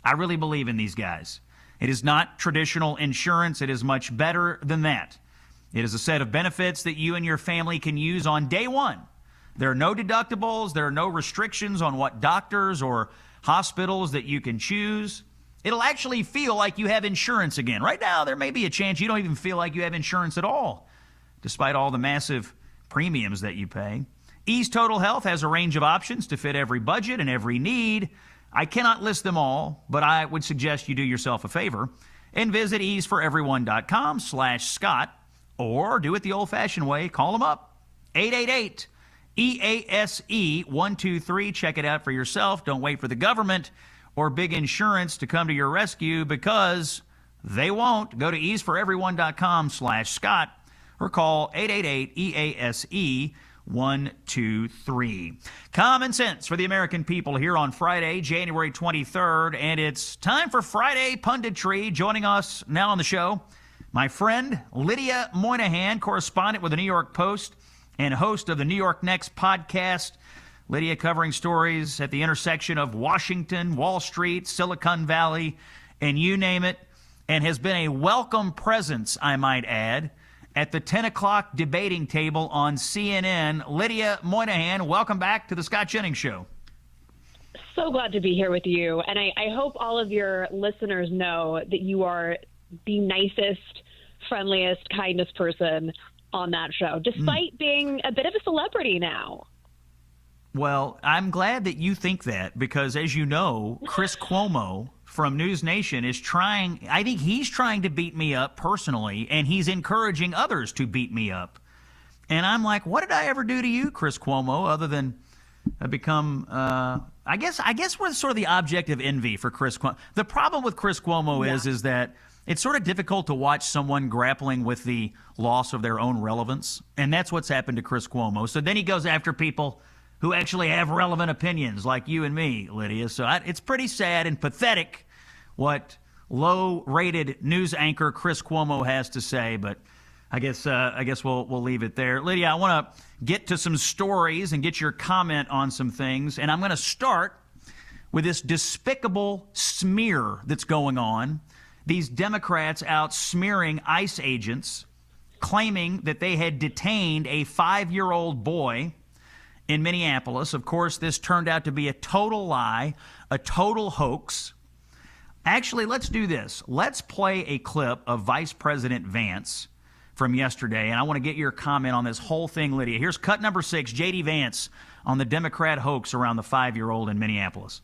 I really believe in these guys. It is not traditional insurance. It is much better than that. It is a set of benefits that you and your family can use on day one. There are no deductibles. There are no restrictions on what doctors or hospitals that you can choose. It'll actually feel like you have insurance again. Right now, there may be a chance you don't even feel like you have insurance at all, despite all the massive premiums that you pay. Ease Total Health has a range of options to fit every budget and every need. I cannot list them all, but I would suggest you do yourself a favor and visit easeforeveryone.com/Scott, or do it the old-fashioned way. Call them up, 888-EASE-123. Check it out for yourself. Don't wait for the government or big insurance to come to your rescue, because they won't. Go to easeforeveryone.com/Scott or call 888-EASE-123. Common Sense for the American People here on Friday, January 23rd, and it's time for Friday Punditry. Joining us now on the show, my friend Lydia Moynihan, correspondent with the New York Post and host of the New York Next podcast. Lydia covering stories at the intersection of Washington, Wall Street, Silicon Valley, and you name it, and has been a welcome presence, I might add, at the 10 o'clock debating table on CNN. Lydia Moynihan, welcome back to the Scott Jennings Show. So glad to be here with you. And I hope all of your listeners know that you are the nicest, friendliest, kindest person on that show, despite being a bit of a celebrity now. Well, I'm glad that you think that, because as you know, Chris Cuomo from News Nation is trying, I think he's trying to beat me up personally, and he's encouraging others to beat me up. And I'm like, what did I ever do to you, Chris Cuomo, other than become, I guess we're sort of the object of envy for Chris Cuomo. The problem with Chris Cuomo is that it's sort of difficult to watch someone grappling with the loss of their own relevance. And that's what's happened to Chris Cuomo. So then he goes after people who actually have relevant opinions like you and me, Lydia. So it's pretty sad and pathetic what low-rated news anchor Chris Cuomo has to say, but I guess we'll leave it there. Lydia, I want to get to some stories and get your comment on some things, and I'm going to start with this despicable smear that's going on. These Democrats out smearing ICE agents, claiming that they had detained a 5-year-old boy in Minneapolis. Of course, this turned out to be a total lie, a total hoax. Actually, let's do this. Let's play a clip of Vice President Vance from yesterday, and I want to get your comment on this whole thing, Lydia. Here's cut number 6, J.D. Vance on the Democrat hoax around the 5-year-old in Minneapolis.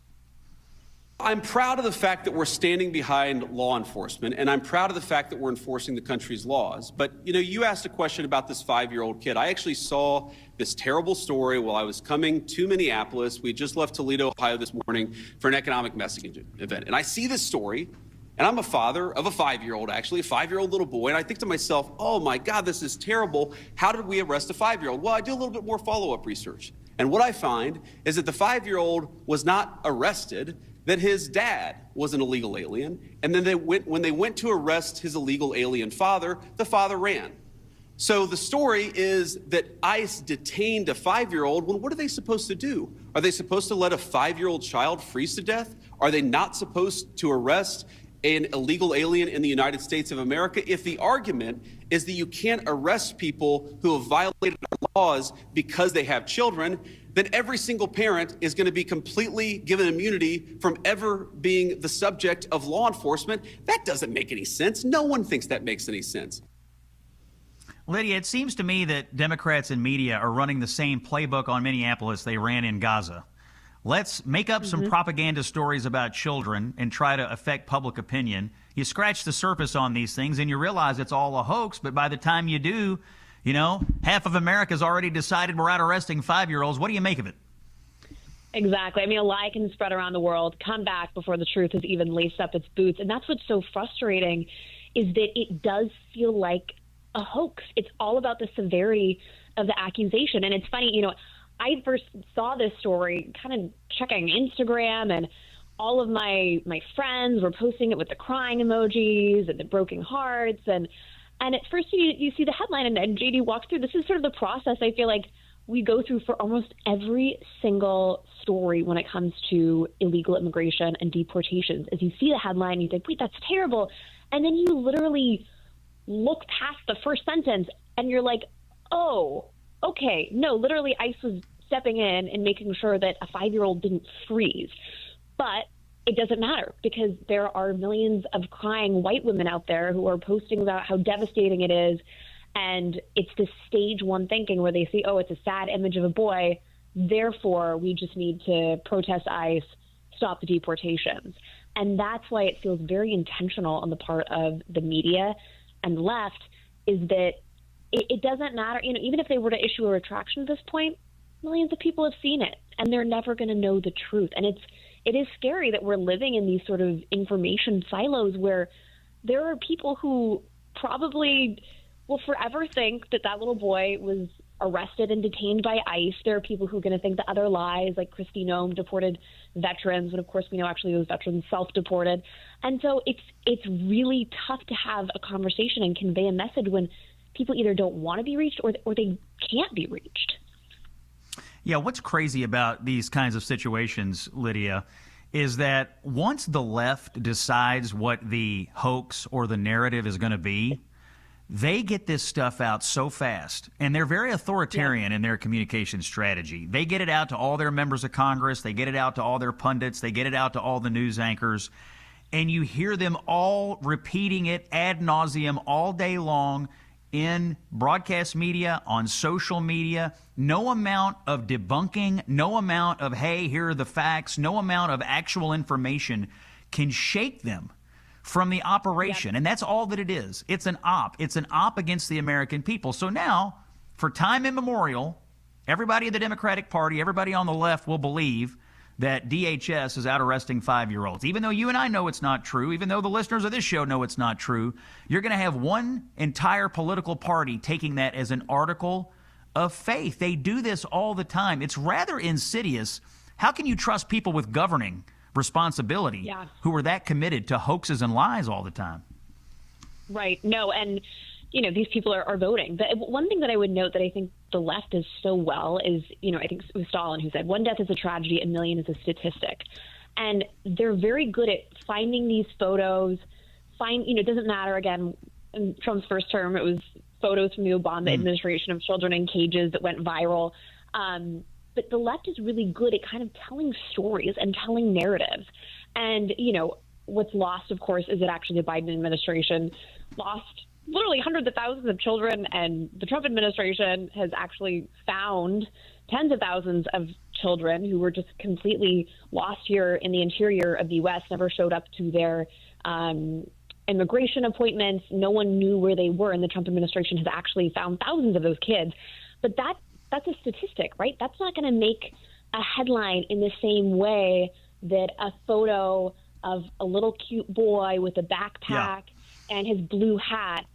I'm proud of the fact that we're standing behind law enforcement, and I'm proud of the fact that we're enforcing the country's laws. But, you asked a question about this 5-year-old kid. I actually saw this terrible story while I was coming to Minneapolis. We just left Toledo, Ohio this morning for an economic messaging event. And I see this story, and I'm a father of a 5-year-old, actually, a 5-year-old little boy. And I think to myself, oh, my God, this is terrible. How did we arrest a 5-year-old? Well, I do a little bit more follow-up research. And what I find is that the 5-year-old was not arrested, that his dad was an illegal alien, and then when they went to arrest his illegal alien father, the father ran. So the story is that ICE detained a 5-year-old. Well, what are they supposed to do? Are they supposed to let a 5-year-old child freeze to death? Are they not supposed to arrest an illegal alien in the United States of America? If the argument is that you can't arrest people who have violated our laws because they have children, then every single parent is going to be completely given immunity from ever being the subject of law enforcement. That doesn't make any sense. No one thinks that makes any sense. Lydia, it seems to me that Democrats and media are running the same playbook on Minneapolis they ran in Gaza. Let's make up some propaganda stories about children and try to affect public opinion. You scratch the surface on these things and you realize it's all a hoax, but by the time you do, half of America's already decided we're out arresting 5-year-olds. What do you make of it? Exactly. I mean, a lie can spread around the world, come back before the truth has even laced up its boots. And that's what's so frustrating is that it does feel like a hoax. It's all about the severity of the accusation. And it's funny, I first saw this story kind of checking Instagram, and all of my friends were posting it with the crying emojis and the broken hearts. And at first you see the headline and JD walks through. This is sort of the process I feel like we go through for almost every single story when it comes to illegal immigration and deportations. As you see the headline, you think, wait, that's terrible. And then you literally look past the first sentence and you're like, oh, okay. No, literally ICE was stepping in and making sure that a 5-year-old didn't freeze. But it doesn't matter because there are millions of crying white women out there who are posting about how devastating it is. And it's this stage one thinking where they see, oh, it's a sad image of a boy. Therefore, we just need to protest ICE, stop the deportations. And that's why it feels very intentional on the part of the media and left is that it doesn't matter. Even if they were to issue a retraction at this point, millions of people have seen it and they're never going to know the truth. And it is scary that we're living in these sort of information silos where there are people who probably will forever think that little boy was arrested and detained by ICE. There are people who are going to think the other lies, like Kristi Noem deported veterans, when of course we know actually those veterans self-deported. And so it's really tough to have a conversation and convey a message when people either don't want to be reached or they can't be reached. Yeah, what's crazy about these kinds of situations, Lydia, is that once the left decides what the hoax or the narrative is going to be, they get this stuff out so fast, and they're very authoritarian in their communication strategy. They get it out to all their members of Congress. They get it out to all their pundits. They get it out to all the news anchors. And you hear them all repeating it ad nauseum all day long in broadcast media, on social media. No amount of debunking, no amount of, hey, here are the facts, no amount of actual information can shake them from the operation. And that's all that it is. It's an op. It's an op against the American people. So now for time immemorial, everybody in the Democratic Party, everybody on the left will believe that DHS is out arresting 5-year-olds. Even though you and I know it's not true, even though the listeners of this show know it's not true, you're going to have one entire political party taking that as an article of faith. They do this all the time. It's rather insidious. How can you trust people with governing responsibility who are that committed to hoaxes and lies all the time? Right. No, and these people are voting. But one thing that I would note that I think the left does so well is, I think it was Stalin who said, 1 death is a tragedy, a million is a statistic. And they're very good at finding these photos. It doesn't matter, again, in Trump's first term, it was photos from the Obama administration of children in cages that went viral. But the left is really good at kind of telling stories and telling narratives. And, what's lost, of course, is that actually the Biden administration lost literally hundreds of thousands of children, and the Trump administration has actually found tens of thousands of children who were just completely lost here in the interior of the U.S., never showed up to their immigration appointments. No one knew where they were, and the Trump administration has actually found thousands of those kids. But that's a statistic, right? That's not going to make a headline in the same way that a photo of a little cute boy with a backpack and his blue hat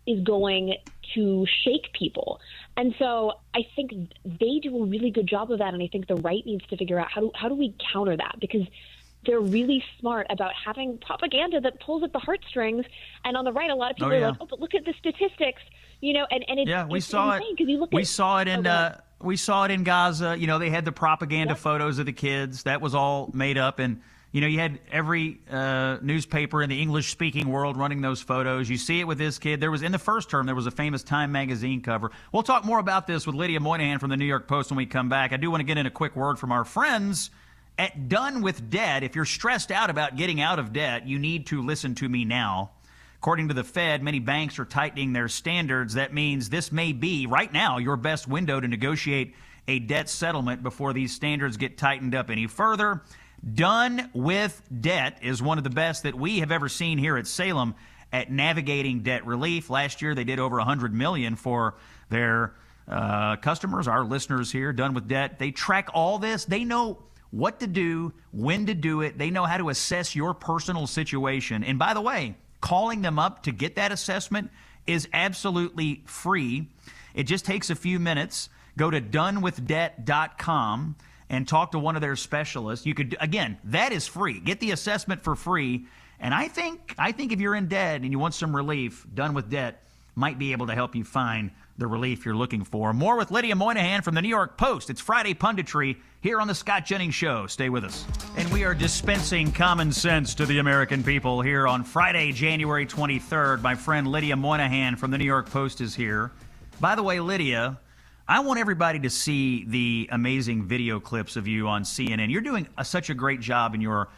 is going to shake people. And so I think they do a really good job of that, and I think the right needs to figure out how do we counter that, because they're really smart about having propaganda that pulls at the heartstrings. And on the right, a lot of people are like, oh, but look at the statistics, and it's we saw insane, 'cause you look we saw it in Gaza. They had the propaganda photos of the kids. That was all made up. And you had every newspaper in the English-speaking world running those photos. You see it with this kid. In the first term, there was a famous Time magazine cover. We'll talk more about this with Lydia Moynihan from the New York Post when we come back. I do want to get in a quick word from our friends at Done with Debt. If you're stressed out about getting out of debt, you need to listen to me now. According to the Fed, many banks are tightening their standards. That means this may be, right now, your best window to negotiate a debt settlement before these standards get tightened up any further. Done with Debt is one of the best that we have ever seen here at Salem at navigating debt relief. Last year, they did over $100 million for their customers, our listeners here. Done with Debt. They track all this. They know what to do, when to do it. They know how to assess your personal situation. And by the way, calling them up to get that assessment is absolutely free. It just takes a few minutes. Go to donewithdebt.com and talk to one of their specialists. You could, again, that is free. Get the assessment for free. And I think if you're in debt and you want some relief, Done with Debt might be able to help you find the relief you're looking for. More with Lydia Moynihan from the New York Post. It's Friday Punditry here on the Scott Jennings Show. Stay with us. And we are dispensing common sense to the American people here on Friday, January 23rd. My friend Lydia Moynihan from the New York Post is here. By the way, Lydia, I want everybody to see the amazing video clips of you on CNN. You're doing such a great job in your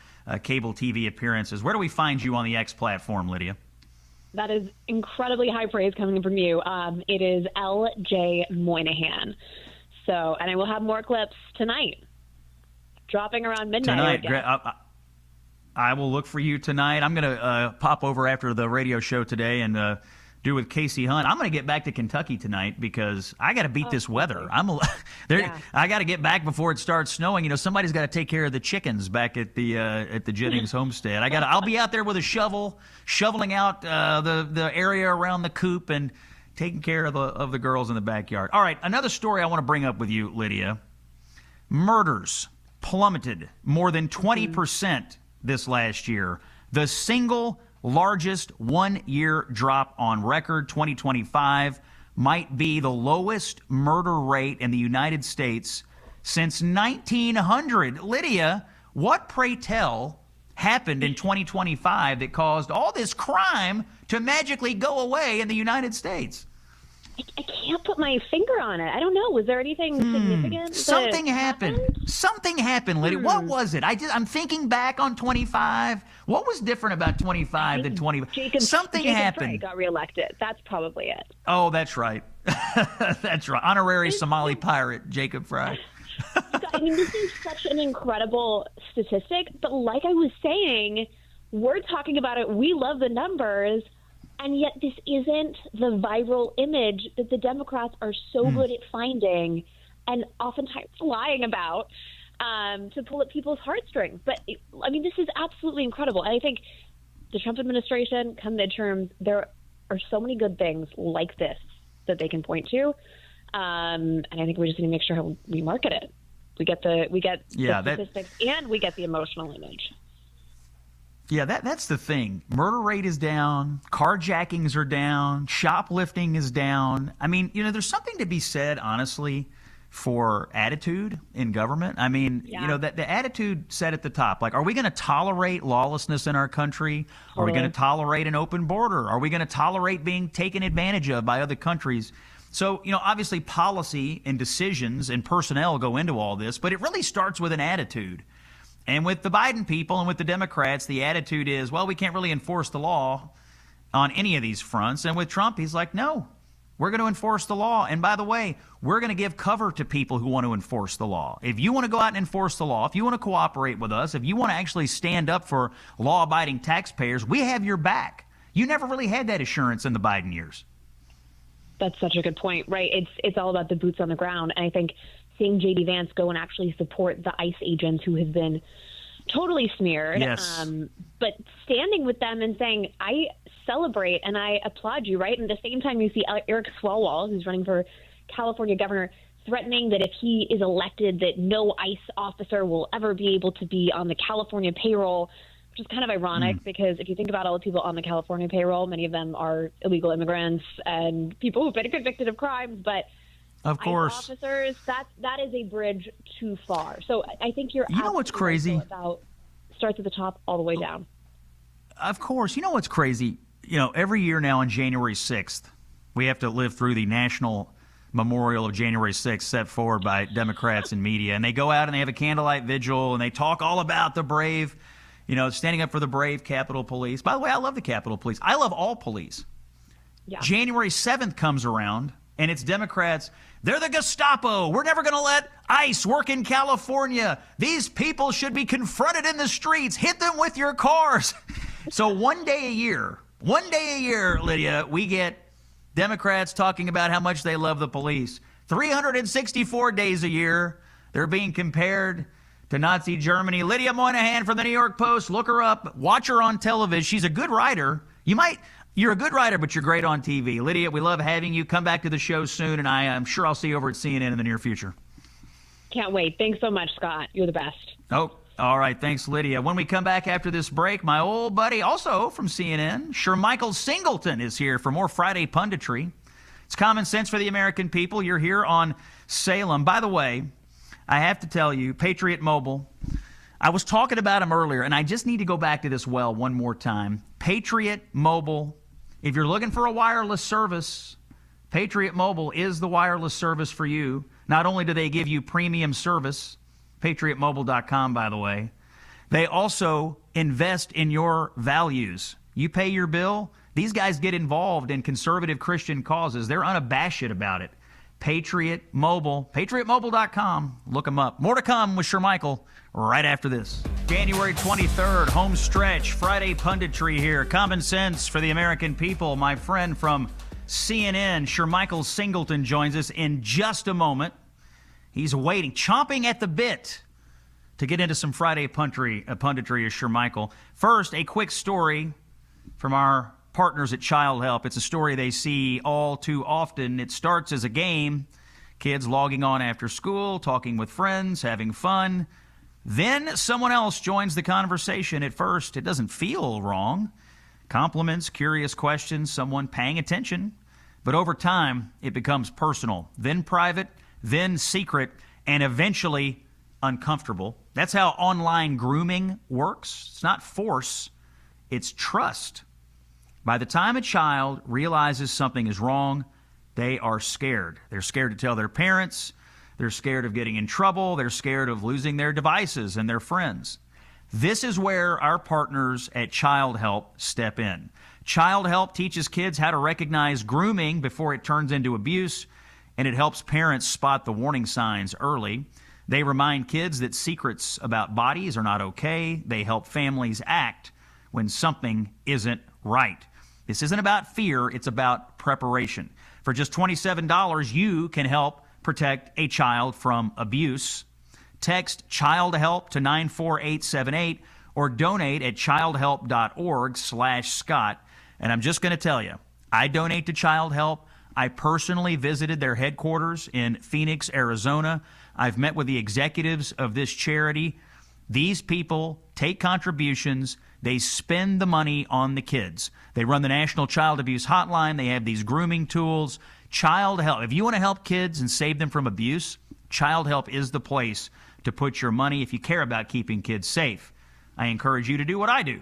cable TV appearances. Where do we find you on the X platform, Lydia? That is incredibly high praise coming from you. It is LJ Moynihan. So, and I will have more clips tonight, dropping around midnight. Tonight, I will look for you tonight. I'm going to pop over after the radio show today and do with Casey Hunt. I'm going to get back to Kentucky tonight because I got to beat this weather. I got to get back before it starts snowing. Somebody's got to take care of the chickens back at the Jennings homestead. I'll be out there with a shovel, shoveling out the area around the coop and taking care of the girls in the backyard. All right, another story I want to bring up with you, Lydia. Murders plummeted more than 20% this last year. The single largest one-year drop on record. 2025 might be the lowest murder rate in the United States since 1900. Lydia, what, pray tell, happened in 2025 that caused all this crime to magically go away in the United States? I can't put my finger on it. I don't know. Was there anything significant? Something happened. Something happened, Lydia. What was it? I'm thinking back on 25. What was different about 25 than 20? Something happened. Jacob Frey got reelected. That's probably it. Oh, that's right. That's right. Honorary Somali pirate, Jacob Frey. This is such an incredible statistic. But like I was saying, we're talking about it. We love the numbers. And yet this isn't the viral image that the Democrats are so good at finding and oftentimes lying about to pull at people's heartstrings. But, I mean, this is absolutely incredible. And I think the Trump administration, come midterms, there are so many good things like this that they can point to. And I think we just need to make sure how we market it. We get the statistics and we get the emotional image. Yeah, that's the thing. Murder rate is down. Carjackings are down. Shoplifting is down. I mean, there's something to be said, honestly, for attitude in government. I mean, that the attitude set at the top. Like, are we going to tolerate lawlessness in our country? Are we going to tolerate an open border? Are we going to tolerate being taken advantage of by other countries? So, obviously policy and decisions and personnel go into all this, but it really starts with an attitude. And with the Biden people and with the Democrats, the attitude is, well, we can't really enforce the law on any of these fronts. And with Trump, he's like, no, we're going to enforce the law. And by the way, we're going to give cover to people who want to enforce the law. If you want to go out and enforce the law, if you want to cooperate with us, if you want to actually stand up for law-abiding taxpayers, we have your back. You never really had that assurance in the Biden years. That's such a good point, right? It's all about the boots on the ground. And I think seeing J.D. Vance go and actually support the ICE agents who have been totally smeared, but standing with them and saying, I celebrate and I applaud you, right? And at the same time, you see Eric Swalwell, who's running for California governor, threatening that if he is elected, that no ICE officer will ever be able to be on the California payroll, which is kind of ironic because if you think about all the people on the California payroll, many of them are illegal immigrants and people who've been convicted of crimes, but of course, officers, that is a bridge too far. So I think you know what's crazy about starts at the top all the way down. Of course, you know what's crazy. Every year now on January 6th, we have to live through the national memorial of January 6th set forward by Democrats and media, and they go out and they have a candlelight vigil and they talk all about the brave, standing up for the brave Capitol Police. By the way, I love the Capitol Police. I love all police. Yeah. January 7th comes around. And it's Democrats, they're the Gestapo. We're never going to let ICE work in California. These people should be confronted in the streets. Hit them with your cars. So one day a year, Lydia, we get Democrats talking about how much they love the police. 364 days a year, they're being compared to Nazi Germany. Lydia Moynihan from the New York Post, look her up. Watch her on television. She's a good writer. You're a good writer, but you're great on TV. Lydia, we love having you. Come back to the show soon, and I'm sure I'll see you over at CNN in the near future. Can't wait. Thanks so much, Scott. You're the best. Oh, all right. Thanks, Lydia. When we come back after this break, my old buddy, also from CNN, Shermichael Singleton, is here for more Friday punditry. It's common sense for the American people. You're here on Salem. By the way, I have to tell you, Patriot Mobile, I was talking about them earlier, and I just need to go back to this one more time. Patriot Mobile. If you're looking for a wireless service, Patriot Mobile is the wireless service for you. Not only do they give you premium service, patriotmobile.com, by the way, they also invest in your values. You pay your bill, these guys get involved in conservative Christian causes. They're unabashed about it. Patriot Mobile, patriotmobile.com. Look them up. More to come with Shermichael right after this. January 23rd, home stretch, Friday punditry here. Common sense for the American people. My friend from CNN, Shermichael Singleton, joins us in just a moment. He's waiting, chomping at the bit to get into some Friday punditry as Shermichael. First, a quick story from our partners at Child Help. It's a story they see all too often. It starts as a game, kids logging on after school, talking with friends, having fun. Then someone else joins the conversation. At first, it doesn't feel wrong. Compliments, curious questions, someone paying attention. But over time, it becomes personal, then private, then secret, and eventually uncomfortable. That's how online grooming works. It's not force, it's trust. By the time a child realizes something is wrong, they are scared. They're scared to tell their parents. They're scared of getting in trouble. They're scared of losing their devices and their friends. This is where our partners at Child Help step in. Child Help teaches kids how to recognize grooming before it turns into abuse, and it helps parents spot the warning signs early. They remind kids that secrets about bodies are not okay. They help families act when something isn't right. This isn't about fear. It's about preparation. For just $27, you can help protect a child from abuse. Text Child Help to 94878 or donate at childhelp.org/Scott. And I'm just going to tell you, I donate to Child Help. I personally visited their headquarters in Phoenix, Arizona. I've met with the executives of this charity. These people take contributions. They spend the money on the kids. They run the National Child Abuse Hotline. They have these grooming tools. Child Help. If you want to help kids and save them from abuse, Child Help is the place to put your money if you care about keeping kids safe. I encourage you to do what I do.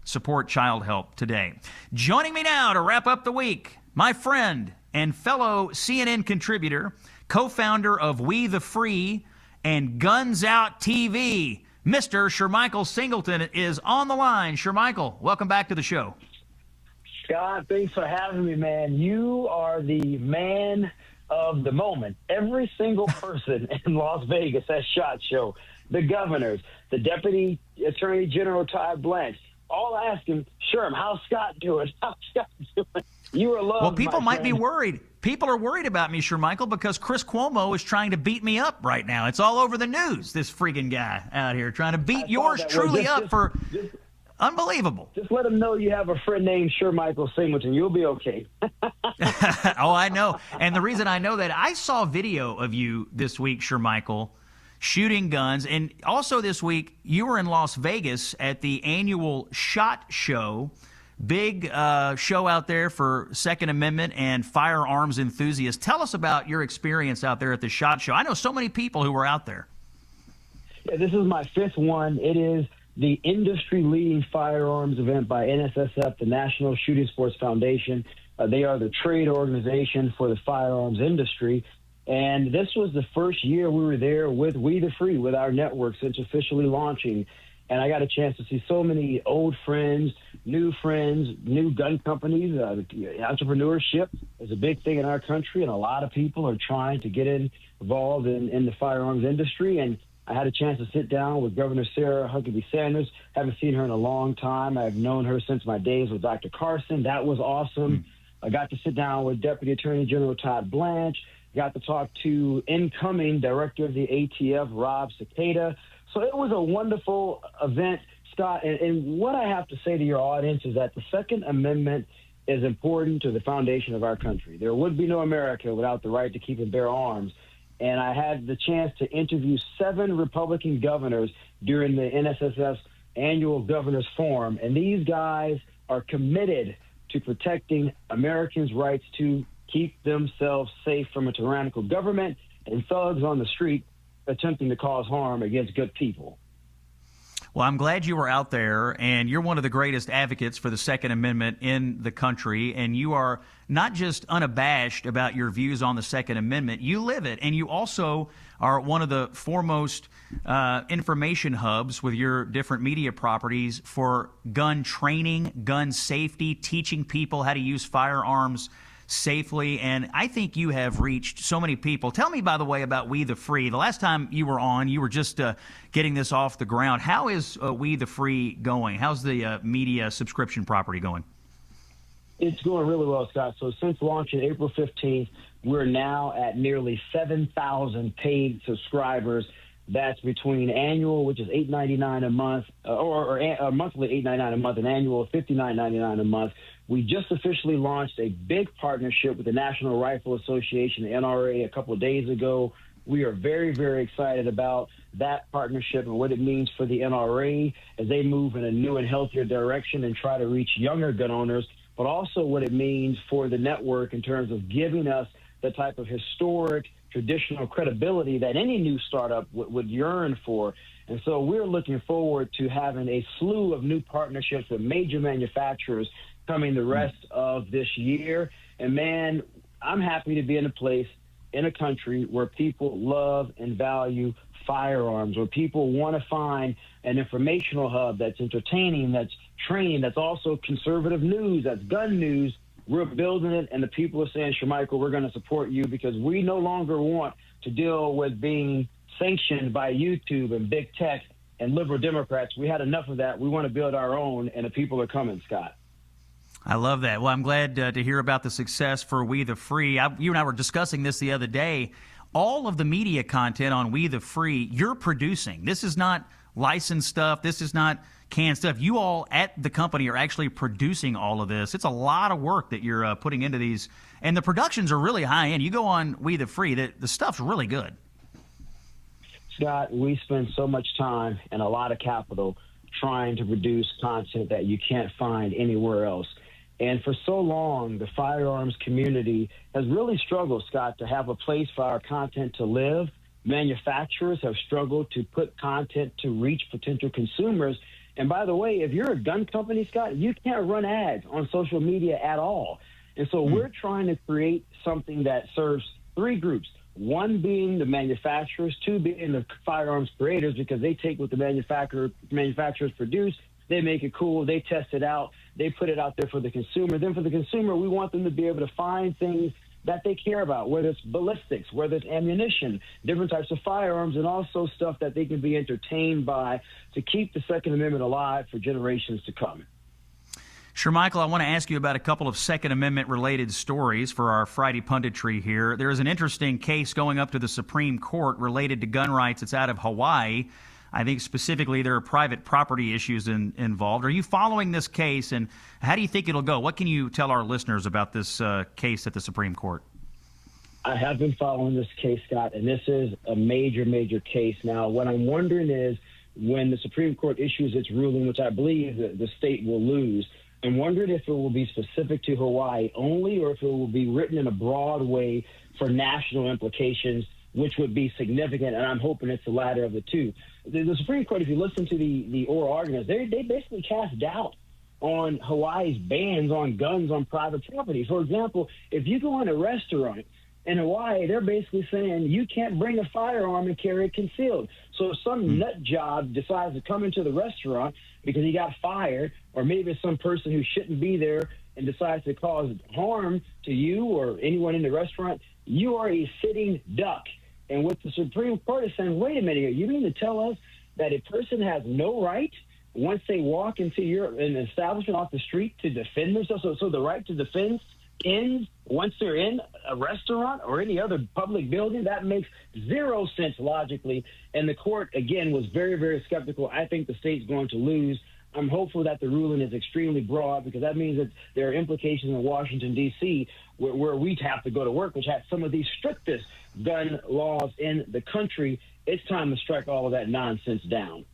Support Child Help today. Joining me now to wrap up the week, my friend and fellow CNN contributor, co-founder of We the Free and Guns Out TV, Mr. Shermichael Singleton is on the line. Shermichael, welcome back to the show. Scott, thanks for having me, man. You are the man of the moment. Every single person in Las Vegas at SHOT Show, the governors, the Deputy Attorney General Todd Blanche, all asking, Sherm, how's Scott doing? How's Scott doing? You are loved. Well, people might be friend. worried. People are worried about me, Shermichael, because Chris Cuomo is trying to beat me up right now. It's all over the news, this freaking guy out here trying to beat yours truly up for unbelievable. Just let him know you have a friend named Shermichael Singleton. You'll be okay. Oh, I know. And the reason I know that, I saw video of you this week, Shermichael, shooting guns. And also this week, you were in Las Vegas at the annual SHOT Show. Big show out there for Second Amendment and firearms enthusiasts. Tell us about your experience out there at the SHOT Show. I know so many people who were out there. Yeah, this is my fifth one. It is the industry-leading firearms event by NSSF, the National Shooting Sports Foundation. They are the trade organization for the firearms industry. And this was the first year we were there with We the Free, with our network since officially launching. And I got a chance to see so many old friends, new gun companies. Entrepreneurship is a big thing in our country, and a lot of people are trying to get involved in the firearms industry. And I had a chance to sit down with Governor Sarah Huckabee Sanders. Haven't seen her in a long time. I've known her since my days with Dr. Carson. That was awesome. I got to sit down with Deputy Attorney General Todd Blanche. Got to talk to incoming Director of the ATF, Rob Cicada. So it was a wonderful event, Scott. And what I have to say to your audience is that the Second Amendment is important to the foundation of our country. There would be no America without the right to keep and bear arms. And I had the chance to interview 7 Republican governors during the NSSF's annual Governors Forum. And these guys are committed to protecting Americans' rights to keep themselves safe from a tyrannical government and thugs on the street attempting to cause harm against good people. Well, I'm glad you were out there, and you're one of the greatest advocates for the Second Amendment in the country, and you are not just unabashed about your views on the Second Amendment, you live it, and you also are one of the foremost information hubs with your different media properties for gun training, gun safety, teaching people how to use firearms safely, and I think you have reached so many people. Tell me, by the way, about We the Free. The last time you were on, you were just getting this off the ground. How is We the Free going? How's the media subscription property going? It's going really well, Scott. So since launching April 15th, we're now at nearly 7,000 paid subscribers. That's between annual, which is $8.99 a month, or monthly $8.99 a month, and annual $59.99 a month. We just officially launched a big partnership with the National Rifle Association, the NRA, a couple of days ago. We are very, very excited about that partnership and what it means for the NRA as they move in a new and healthier direction and try to reach younger gun owners, but also what it means for the network in terms of giving us the type of historic, traditional credibility that any new startup would yearn for. And so we're looking forward to having a slew of new partnerships with major manufacturers coming the rest of this year. And, man, I'm happy to be in a place, in a country where people love and value firearms, where people want to find an informational hub that's entertaining, that's training, that's also conservative news, that's gun news. We're building it, and the people are saying, Shermichael, we're going to support you because we no longer want to deal with being sanctioned by YouTube and big tech and liberal Democrats. We had enough of that. We want to build our own, and the people are coming, Scott. I love that. Well, I'm glad to hear about the success for We the Free. You and I were discussing this the other day. All of the media content on We the Free, you're producing. This is not licensed stuff. This is not canned stuff. You all at the company are actually producing all of this. It's a lot of work that you're putting into these. And the productions are really high end. You go on We the Free, the stuff's really good. Scott, we spend so much time and a lot of capital trying to produce content that you can't find anywhere else. And for so long, the firearms community has really struggled, Scott, to have a place for our content to live. Manufacturers have struggled to put content to reach potential consumers. And by the way, if you're a gun company, Scott, you can't run ads on social media at all. And so we're trying to create something that serves three groups. One being the manufacturers, two being the firearms creators, because they take what the manufacturers produce, they make it cool, they test it out, they put it out there for the consumer. Then for the consumer, we want them to be able to find things that they care about, whether it's ballistics, whether it's ammunition, different types of firearms, and also stuff that they can be entertained by to keep the Second Amendment alive for generations to come. Sure, Michael, I want to ask you about a couple of Second Amendment-related stories for our Friday punditry here. There is an interesting case going up to the Supreme Court related to gun rights. It's out of Hawaii. I think specifically there are private property issues involved. Are you following this case, and how do you think it'll go? What can you tell our listeners about this case at the Supreme Court? I have been following this case, Scott, and this is a major, major case. Now, what I'm wondering is when the Supreme Court issues its ruling, which I believe the state will lose, I'm wondering if it will be specific to Hawaii only or if it will be written in a broad way for national implications, which would be significant, and I'm hoping it's the latter of the two. The Supreme Court, if you listen to the oral arguments, they basically cast doubt on Hawaii's bans on guns on private property. For example, if you go in a restaurant in Hawaii, they're basically saying you can't bring a firearm and carry it concealed. So if some nut job decides to come into the restaurant because he got fired, or maybe it's some person who shouldn't be there and decides to cause harm to you or anyone in the restaurant, you are a sitting duck. And what the Supreme Court is saying, wait a minute, you mean to tell us that a person has no right once they walk into an establishment off the street to defend themselves? So the right to defend ends once they're in a restaurant or any other public building? That makes zero sense logically. And the court, again, was very, very skeptical. I think the state's going to lose. I'm hopeful that the ruling is extremely broad, because that means that there are implications in Washington, D.C., where we have to go to work, which has some of the strictest gun laws in the country. It's time to strike all of that nonsense down.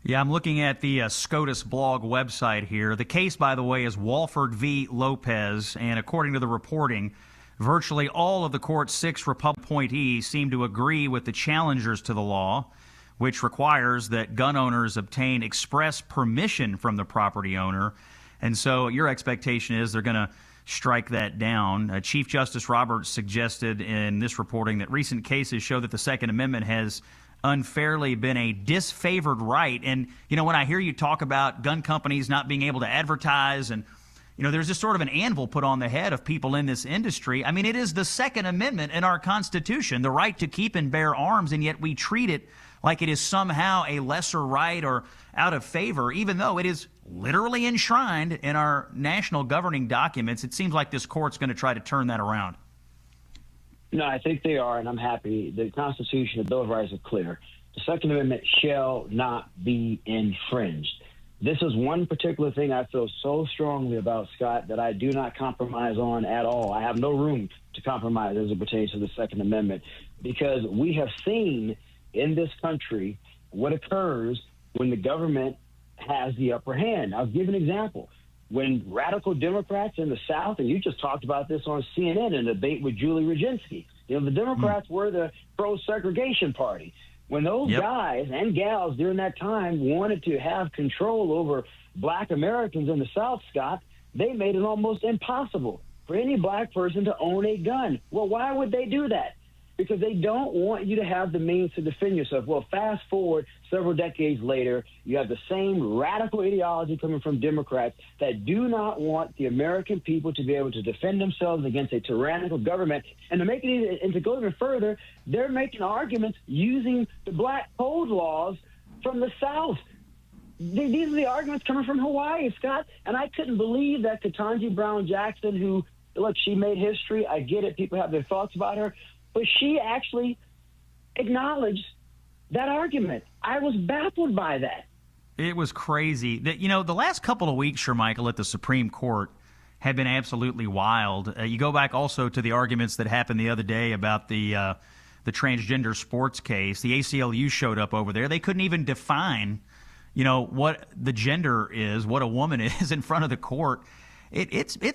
Yeah, I'm looking at the SCOTUS blog website here. The case, by the way, is Walford v. Lopez, and according to the reporting, virtually all of the court's 6 Republican appointees seem to agree with the challengers to the law, which requires that gun owners obtain express permission from the property owner. And so your expectation is they're going to strike that down. Chief Justice Roberts suggested in this reporting that recent cases show that the Second Amendment has unfairly been a disfavored right. And, you know, when I hear you talk about gun companies not being able to advertise, and, you know, there's just sort of an anvil put on the head of people in this industry. I mean, it is the Second Amendment in our Constitution, the right to keep and bear arms, and yet we treat it like it is somehow a lesser right or out of favor, even though it is literally enshrined in our national governing documents. It seems like this court's going to try to turn that around. No, I think they are, and I'm happy. The Constitution, the Bill of Rights are clear. The Second Amendment shall not be infringed. This is one particular thing I feel so strongly about, Scott, that I do not compromise on at all. I have no room to compromise as it pertains to the Second Amendment, because we have seen in this country what occurs when the government has the upper hand. I'll give an example. When radical Democrats in the South, and you just talked about this on CNN in a debate with Julie Regenski, you know, the Democrats were the pro-segregation party. When those guys and gals during that time wanted to have control over black Americans in the South, Scott, they made it almost impossible for any black person to own a gun. Well, why would they do that? Because they don't want you to have the means to defend yourself. Well, fast forward several decades later, you have the same radical ideology coming from Democrats that do not want the American people to be able to defend themselves against a tyrannical government. And to make it easy, and to go even further, they're making arguments using the black code laws from the South. these are the arguments coming from Hawaii, Scott. And I couldn't believe that Ketanji Brown Jackson, who, look, she made history. I get it. People have their thoughts about her. But she actually acknowledged that argument. I was baffled by that. It was crazy. That, you know, the last couple of weeks, Shermichael, at the Supreme Court have been absolutely wild. You go back also to the arguments that happened the other day about the transgender sports case. The ACLU showed up over there. They couldn't even define, you know, what the gender is, what a woman is in front of the court. It's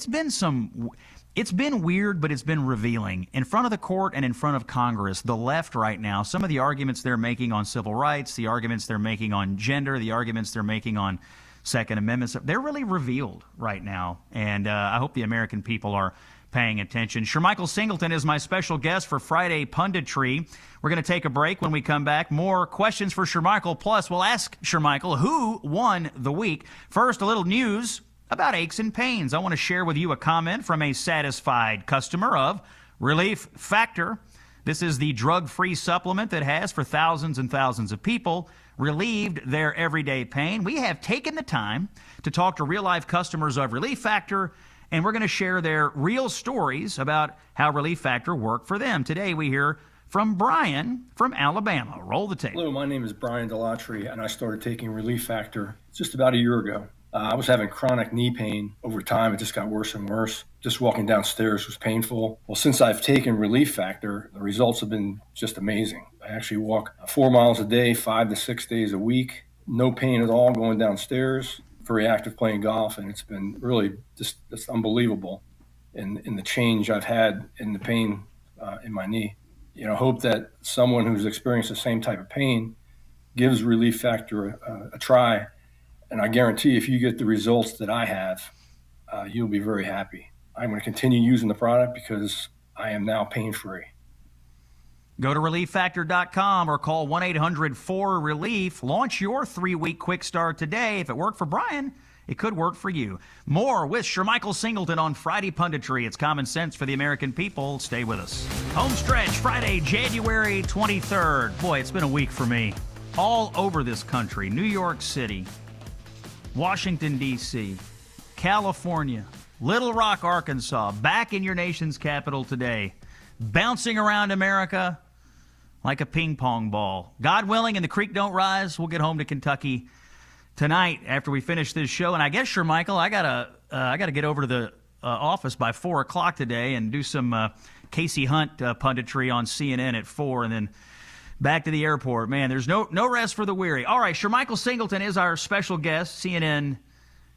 been weird, but it's been revealing. In front of the court and in front of Congress, the left right now, some of the arguments they're making on civil rights, the arguments they're making on gender, the arguments they're making on Second Amendment, they're really revealed right now. And I hope the American people are paying attention. Shermichael Singleton is my special guest for Friday Punditry. We're going to take a break. When we come back, more questions for Shermichael. Plus, we'll ask Shermichael who won the week. First, a little news about aches and pains. I want to share with you a comment from a satisfied customer of Relief Factor. This is the drug-free supplement that has, for thousands and thousands of people, relieved their everyday pain. We have taken the time to talk to real-life customers of Relief Factor, and we're going to share their real stories about how Relief Factor worked for them. Today we hear from Brian from Alabama. Roll the tape. Hello, my name is Brian Delatry, and I started taking Relief Factor just about a year ago. I was having chronic knee pain over time. It just got worse and worse. Just walking downstairs was painful. Well, since I've taken Relief Factor, the results have been just amazing. I actually walk 4 miles a day, 5 to 6 days a week. No pain at all going downstairs. Very active playing golf, and it's been really just unbelievable in the change I've had in the pain in my knee. You know, hope that someone who's experienced the same type of pain gives Relief Factor a try. And I guarantee if you get the results that I have, you'll be very happy. I'm going to continue using the product because I am now pain-free. Go to ReliefFactor.com or call 1-800-4RELIEF. Launch your 3-week quick start today. If it worked for Brian, it could work for you. More with Shermichael Singleton on Friday Punditry. It's common sense for the American people. Stay with us. Home stretch, Friday, January 23rd. Boy, it's been a week for me. All over this country, New York City, Washington, D.C., California, Little Rock, Arkansas, back in your nation's capital today, bouncing around America like a ping pong ball. God willing, and the creek don't rise, we'll get home to Kentucky tonight after we finish this show. And I guess, Shermichael, I gotta get over to the office by 4 o'clock today and do some Casey Hunt punditry on CNN at 4, and then back to the airport. Man, there's no rest for the weary. All right, Shermichael Singleton is our special guest, CNN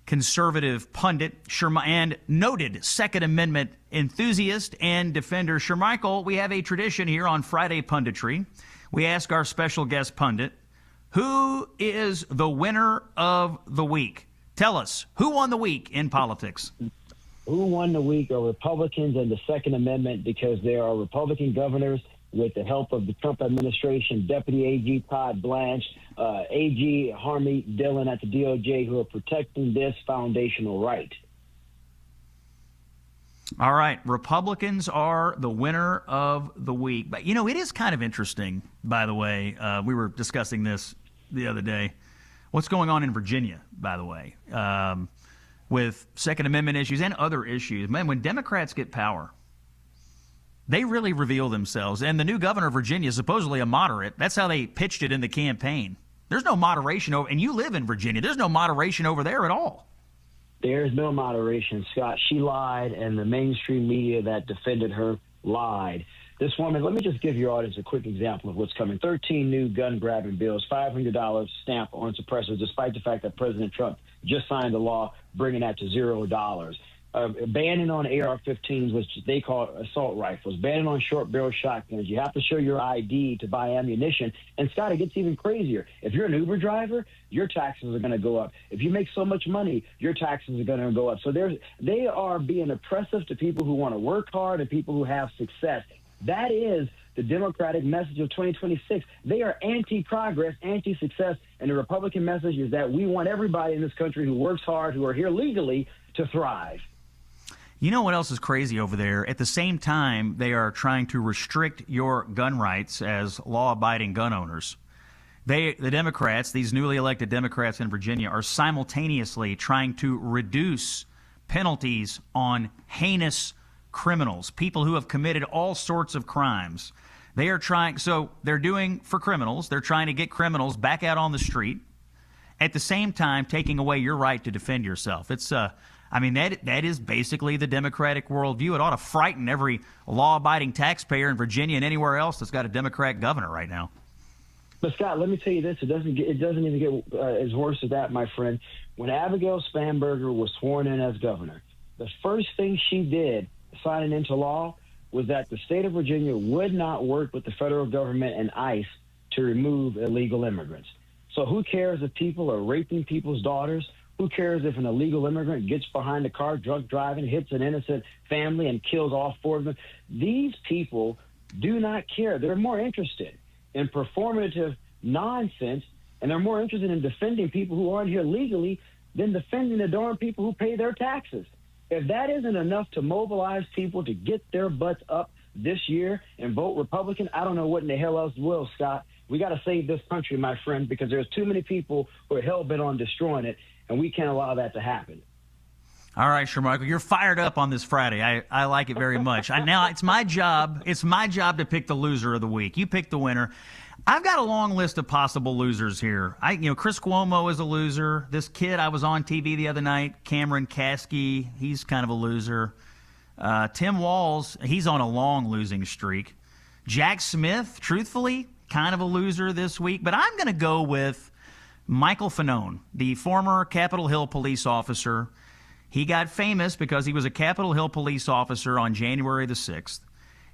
conservative pundit, and noted Second Amendment enthusiast and defender. Shermichael, we have a tradition here on Friday Punditry. We ask our special guest pundit, who is the winner of the week? Tell us, who won the week in politics? Who won the week are Republicans and the Second Amendment, because there are Republican governors with the help of the Trump administration, Deputy AG Todd Blanche, AG Harmeet Dillon at the DOJ, who are protecting this foundational right. All right, Republicans are the winner of the week. But, you know, it is kind of interesting, by the way. We were discussing this the other day. What's going on in Virginia, by the way, with Second Amendment issues and other issues. Man, when Democrats get power, they really reveal themselves. And the new governor of Virginia is supposedly a moderate. That's how they pitched it in the campaign. There's no moderation over, and you live in Virginia. There's no moderation over there at all. There's no moderation, Scott. She lied, and the mainstream media that defended her lied. This woman, let me just give your audience a quick example of what's coming. 13 new gun-grabbing bills, $500 stamp on suppressors, despite the fact that President Trump just signed a law bringing that to $0. Banning on AR-15s, which they call assault rifles, banning on short-barrel shotguns. You have to show your ID to buy ammunition. And, Scott, it gets even crazier. If you're an Uber driver, your taxes are going to go up. If you make so much money, your taxes are going to go up. So they are being oppressive to people who want to work hard and people who have success. That is the Democratic message of 2026. They are anti-progress, anti-success, and the Republican message is that we want everybody in this country who works hard, who are here legally, to thrive. You know what else is crazy over there? At the same time, they are trying to restrict your gun rights as law-abiding gun owners. the Democrats, these newly elected Democrats in Virginia, are simultaneously trying to reduce penalties on heinous criminals, people who have committed all sorts of crimes. They are trying, so they're doing for criminals, they're trying to get criminals back out on the street, at the same time taking away your right to defend yourself. It's, that is basically the Democratic worldview. It ought to frighten every law-abiding taxpayer in Virginia and anywhere else that's got a Democrat governor right now. But Scott, let me tell you this: it doesn't even get as worse as that, my friend. When Abigail Spanberger was sworn in as governor, the first thing she did, signing into law, was that the state of Virginia would not work with the federal government and ICE to remove illegal immigrants. So who cares if people are raping people's daughters? Who cares if an illegal immigrant gets behind a car, drunk driving, hits an innocent family, and kills all four of them? These people do not care. They're more interested in performative nonsense, and they're more interested in defending people who aren't here legally than defending the darn people who pay their taxes. If that isn't enough to mobilize people to get their butts up this year and vote Republican, I don't know what in the hell else will, Scott. We got to save this country, my friend, because there's too many people who are hell-bent on destroying it, and we can't allow that to happen. All right, Shermichael, you're fired up on this Friday. I like it very much. Now it's my job. It's my job to pick the loser of the week. You pick the winner. I've got a long list of possible losers here. Chris Cuomo is a loser. This kid I was on TV the other night, Cameron Kasky, he's kind of a loser. Tim Walz, he's on a long losing streak. Jack Smith, truthfully, kind of a loser this week. But I'm going to go with Michael Fanone, the former Capitol Hill police officer. He got famous because he was a Capitol Hill police officer on January the 6th.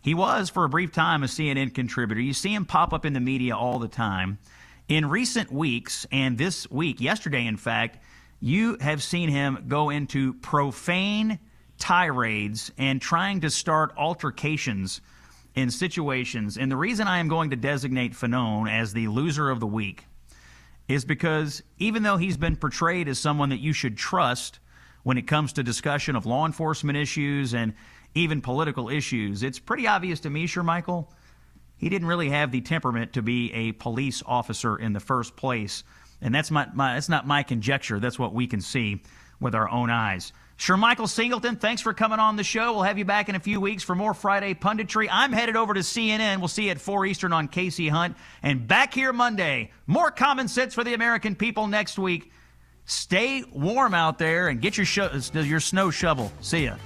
He was, for a brief time, a CNN contributor. You see him pop up in the media all the time. In recent weeks, and this week, yesterday in fact, you have seen him go into profane tirades and trying to start altercations in situations. And the reason I am going to designate Fanone as the loser of the week is because even though he's been portrayed as someone that you should trust when it comes to discussion of law enforcement issues and even political issues, it's pretty obvious to me, Shermichael, he didn't really have the temperament to be a police officer in the first place. And that's that's not my conjecture. That's what we can see with our own eyes. Shermichael Singleton, thanks for coming on the show. We'll have you back in a few weeks for more Friday punditry. I'm headed over to CNN. We'll see you at 4 Eastern on Casey Hunt. And back here Monday, more common sense for the American people next week. Stay warm out there and get your snow shovel. See ya.